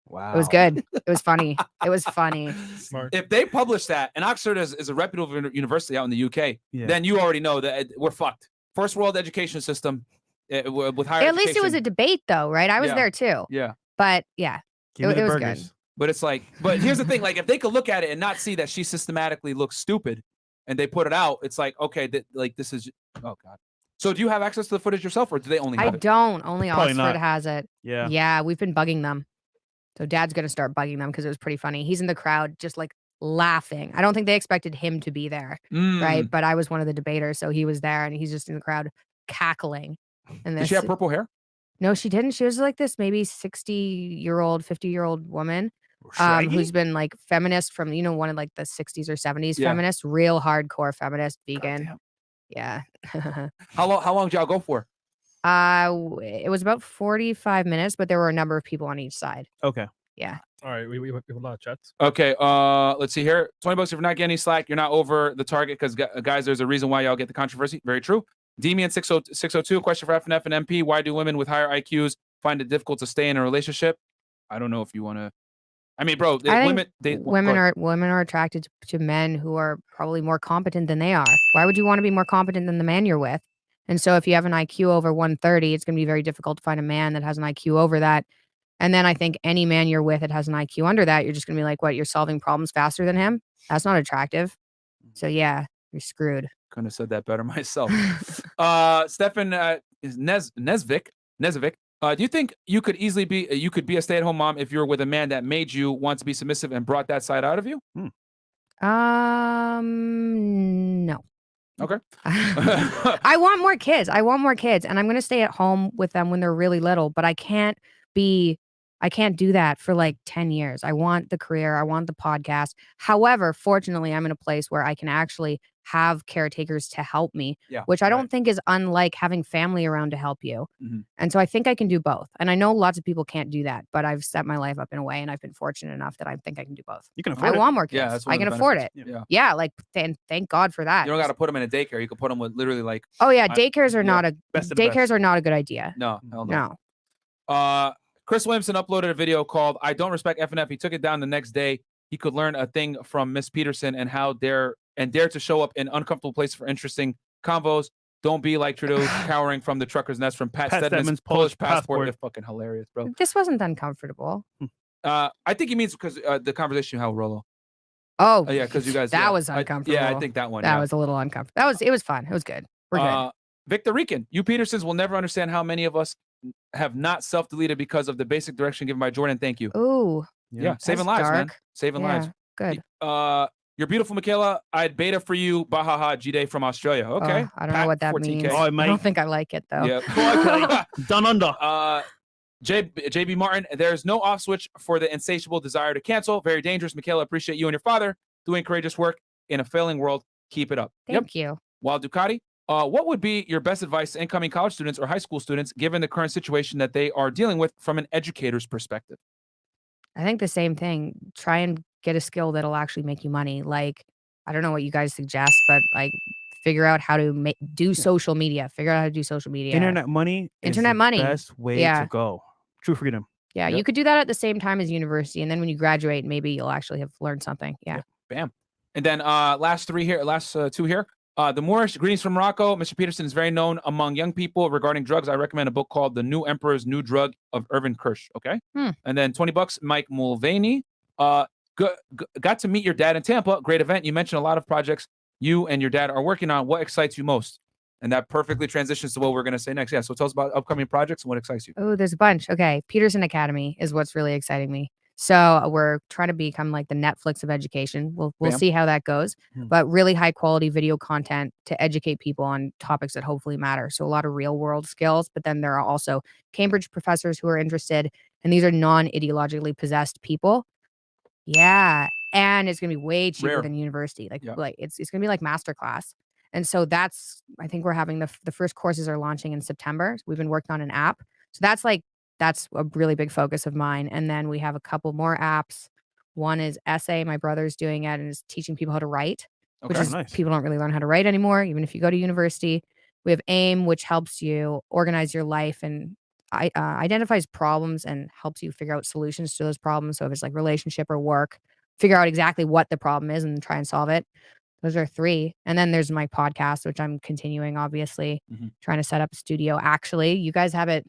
Wow. It was good. It was funny. It was funny. Smart. If they publish that, and Oxford is a reputable university out in the UK, then you already know that we're fucked. First world education system with higher At least it was a debate, though, right? I was there too. Yeah. But yeah, it was good. But it's like, but here's the thing: like, if they could look at it and not see that she systematically looks stupid, and they put it out, it's like, okay, this is, oh god. So do you have access to the footage yourself, or do they only have it? I don't. Only Probably Oxford not. has it. Yeah. Yeah, we've been bugging them. So Dad's gonna start bugging them because it was pretty funny. He's in the crowd, just like laughing. I don't think they expected him to be there, right? But I was one of the debaters, so he was there, and he's just in the crowd cackling. And Did she have purple hair? No, she didn't. She was like this maybe 60-year-old, 50-year-old woman who's been like feminist from, one of like the 60s or 70s feminist, real hardcore feminist, vegan. Yeah. How long did y'all go for? It was about 45 minutes, but there were a number of people on each side. Okay. Yeah. All right, we have a lot of chats. Okay, let's see here. $20 if you're not getting any slack, you're not over the target, because guys, there's a reason why y'all get the controversy. Very true. Demian 602, question for FNF and MP. Why do women with higher IQs find it difficult to stay in a relationship? I don't know if you want to. I mean, bro, women are attracted to men who are probably more competent than they are. Why would you want to be more competent than the man you're with? And so if you have an IQ over 130, it's going to be very difficult to find a man that has an IQ over that. And then I think any man you're with that has an IQ under that, you're just going to be like, what, you're solving problems faster than him? That's not attractive. So yeah, you're screwed. Couldn't have said that better myself. Stefan Nesvik. Do you think you could easily be a stay-at-home mom if you were with a man that made you want to be submissive and brought that side out of you? No. Okay. I want more kids. And I'm going to stay at home with them when they're really little, but I can't do that for like 10 years. I want the career. I want the podcast. However, fortunately, I'm in a place where I can actually have caretakers to help me, which I don't think is unlike having family around to help you. And so I think I can do both. And I know lots of people can't do that, but I've set my life up in a way, and I've been fortunate enough that I think I can do both. You can afford it. I want more kids. Yeah, I can afford it. Yeah, like thank God for that. You don't got to put them in a daycare. You can put them with literally like. Oh yeah, daycares are not a good idea. No. Chris Williamson uploaded a video called "I Don't Respect FNF." He took it down the next day. He could learn a thing from Miss Peterson and dare to show up in uncomfortable places for interesting convos. Don't be like Trudeau cowering from the trucker's nest from Pat Stedman's Polish passport. They're fucking hilarious, bro. This wasn't uncomfortable. I think he means because the conversation you had with Rollo. Oh, yeah, because you guys. That was uncomfortable. I think that one. That was a little uncomfortable. It was fun. It was good. We're good. Victor Rican, you Petersons will never understand how many of us have not self-deleted because of the basic direction given by Jordan. Thank you. Ooh. Yeah, saving lives, man. Saving lives. Good. You're beautiful, Mikhaila. I'd beta for you. Bahaha, G-Day from Australia. Okay. I don't know what that 14K. means. I don't think I like it, though. Yep. Done under. JB Martin, there's no off switch for the insatiable desire to cancel. Very dangerous. Mikhaila, appreciate you and your father doing courageous work in a failing world. Keep it up. Thank you. Wild Ducati, what would be your best advice to incoming college students or high school students given the current situation that they are dealing with from an educator's perspective? I think the same thing. Try and get a skill that'll actually make you money. Like, I don't know what you guys suggest, but like figure out how to do social media. Figure out how to do social media. Internet money. Best way to go. True freedom. Yeah, you could do that at the same time as university, and then when you graduate, maybe you'll actually have learned something. Yeah. Bam. And then last two here. The Moorish, greetings from Morocco. Mr. Peterson is very known among young people regarding drugs. I recommend a book called The New Emperor's New Drug of Irvin Kirsch. Okay. And then $20, Mike Mulvaney. Got to meet your dad in Tampa. Great event. You mentioned a lot of projects you and your dad are working on. What excites you most? And that perfectly transitions to what we're going to say next. Yeah. So tell us about upcoming projects and what excites you. Oh, there's a bunch. Okay. Peterson Academy is what's really exciting me. So we're trying to become like the Netflix of education. We'll Bam. see how that goes, Hmm. but really high quality video content to educate people on topics that hopefully matter. So a lot of real world skills, but then there are also Cambridge professors who are interested, and these are non-ideologically possessed people. Yeah, and it's gonna be way cheaper Rare. than university. Like Yeah. it's gonna be like masterclass. And so I think we're having the first courses are launching in September. We've been working on an app. So that's a really big focus of mine. And then we have a couple more apps. One is essay. My brother's doing it and is teaching people how to write, which Okay. is Nice. people don't really learn how to write anymore, even if you go to university. We have AIM, which helps you organize your life and identifies problems and helps you figure out solutions to those problems. So if it's like relationship or work, figure out exactly what the problem is and try and solve it. Those are 3. And then there's my podcast, which I'm continuing, obviously, trying to set up a studio. Actually, you guys have it.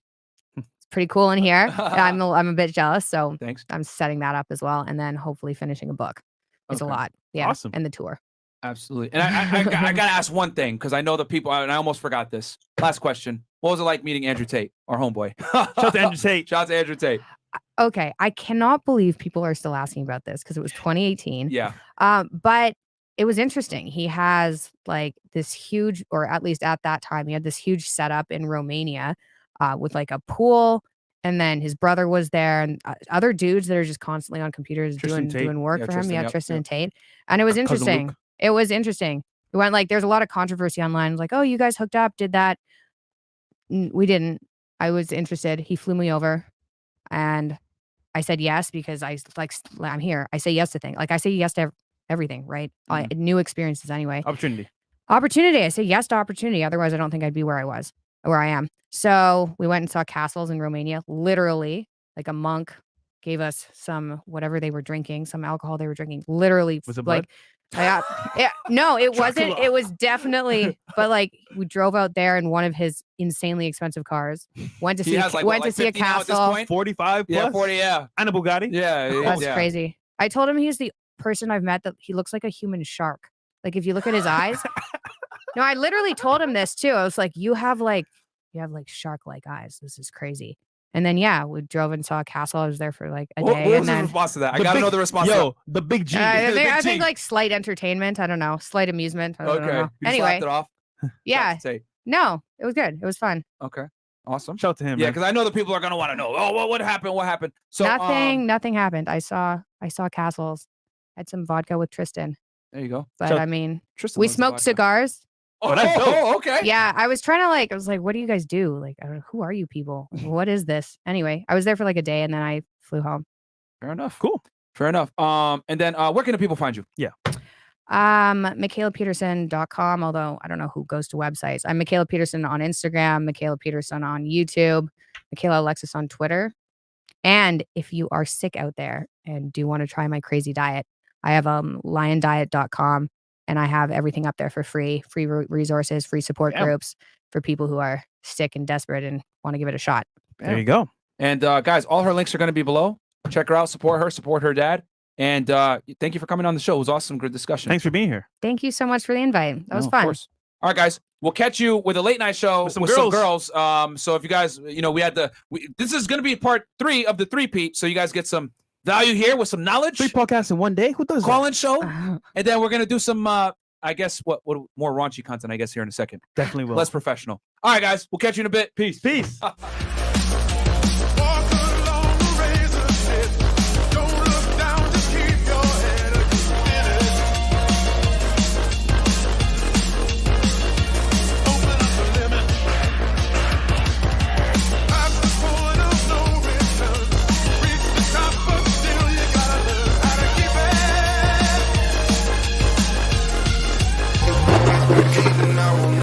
It's pretty cool in here. I'm a bit jealous. So Thanks. I'm setting that up as well. And then hopefully finishing a book. It's Okay. a lot. Yeah. Awesome. And the tour. Absolutely. And I got to ask one thing because I know the people, and I almost forgot this. Last question. What was it like meeting Andrew Tate, our homeboy? Shout out to Andrew Tate. Shout out to Andrew Tate. Okay. I cannot believe people are still asking about this because it was 2018. Yeah. But it was interesting. He has like this huge, or at least at that time, he had this huge setup in Romania with like a pool. And then his brother was there and other dudes that are just constantly on computers Tristan Tate. doing work Yeah, for Tristan, him. Yeah, yep, Tristan yep. and Tate. And it was Cousin interesting. Luke. It was interesting. We went like, there's a lot of controversy online. It was like, oh, you guys hooked up, did that. We didn't. I was interested. He flew me over and I said yes because I'm here. I say yes to things. Like I say yes to everything, right? New experiences anyway. Opportunity. I say yes to opportunity. Otherwise, I don't think I'd be where I am. So we went and saw castles in Romania. Literally, like a monk gave us some whatever they were drinking, some alcohol they were drinking. Literally, Was it like, no, it wasn't. Dracula. It was definitely, but like we drove out there in one of his insanely expensive cars. Went to He see, has, like, went what, to like see a 50 now at this castle. point? 45 plus. Yeah, 40, yeah. And a Bugatti. Yeah. That's yeah. crazy. I told him he's the person I've met that he looks like a human shark. Like if you look at his eyes. No, I literally told him this too. I was like, you have like shark-like eyes. This is crazy. And then yeah, we drove and saw a castle. I was there for like a day. What was and his then response to that? I The got to big- know the response. Yo, the big G. I The think, big I think G. like slight entertainment. I don't know. Slight amusement. I don't Okay. know. You Anyway, slapped it off. yeah. Say. No, it was good. It was fun. Okay. Awesome. Shout out to him. Yeah, man. because I know the people are gonna want to know. Oh, what happened? What happened? So Nothing happened. I saw castles. Had some vodka with Tristan. There you go. But So- I mean, Tristan we loves smoked vodka. cigars. Oh, that's dope. okay. Yeah, I was trying to I was like, what do you guys do? Like, I don't know, who are you people? Like, what is this? Anyway, I was there for like a day and then I flew home. Fair enough. Cool. Fair enough. And then where can the people find you? MikhailaPeterson.com, although I don't know who goes to websites. I'm Mikhaila Peterson on Instagram, Mikhaila Peterson on YouTube, Mikhaila Alexis on Twitter. And if you are sick out there and do want to try my crazy diet, I have liondiet.com and I have everything up there for free resources, free support groups for people who are sick and desperate and want to give it a shot. There you go. And guys, all her links are going to be below. Check her out, support her dad. And thank you for coming on the show. It was awesome. Good discussion. Thanks for being here. Thank you so much for the invite. That was No, of fun. course. All right, guys. We'll catch you with a late night show With with some some girls. So if you guys, we had this is going to be part 3 of the 3-peat. So you guys get some value here with some knowledge. 3 podcasts in one day. Who does that? Call-in show. And then we're going to do some, I guess, what more raunchy content, I guess, here in a second. Definitely will. Less professional. All right, guys. We'll catch you in a bit. Peace. Peace.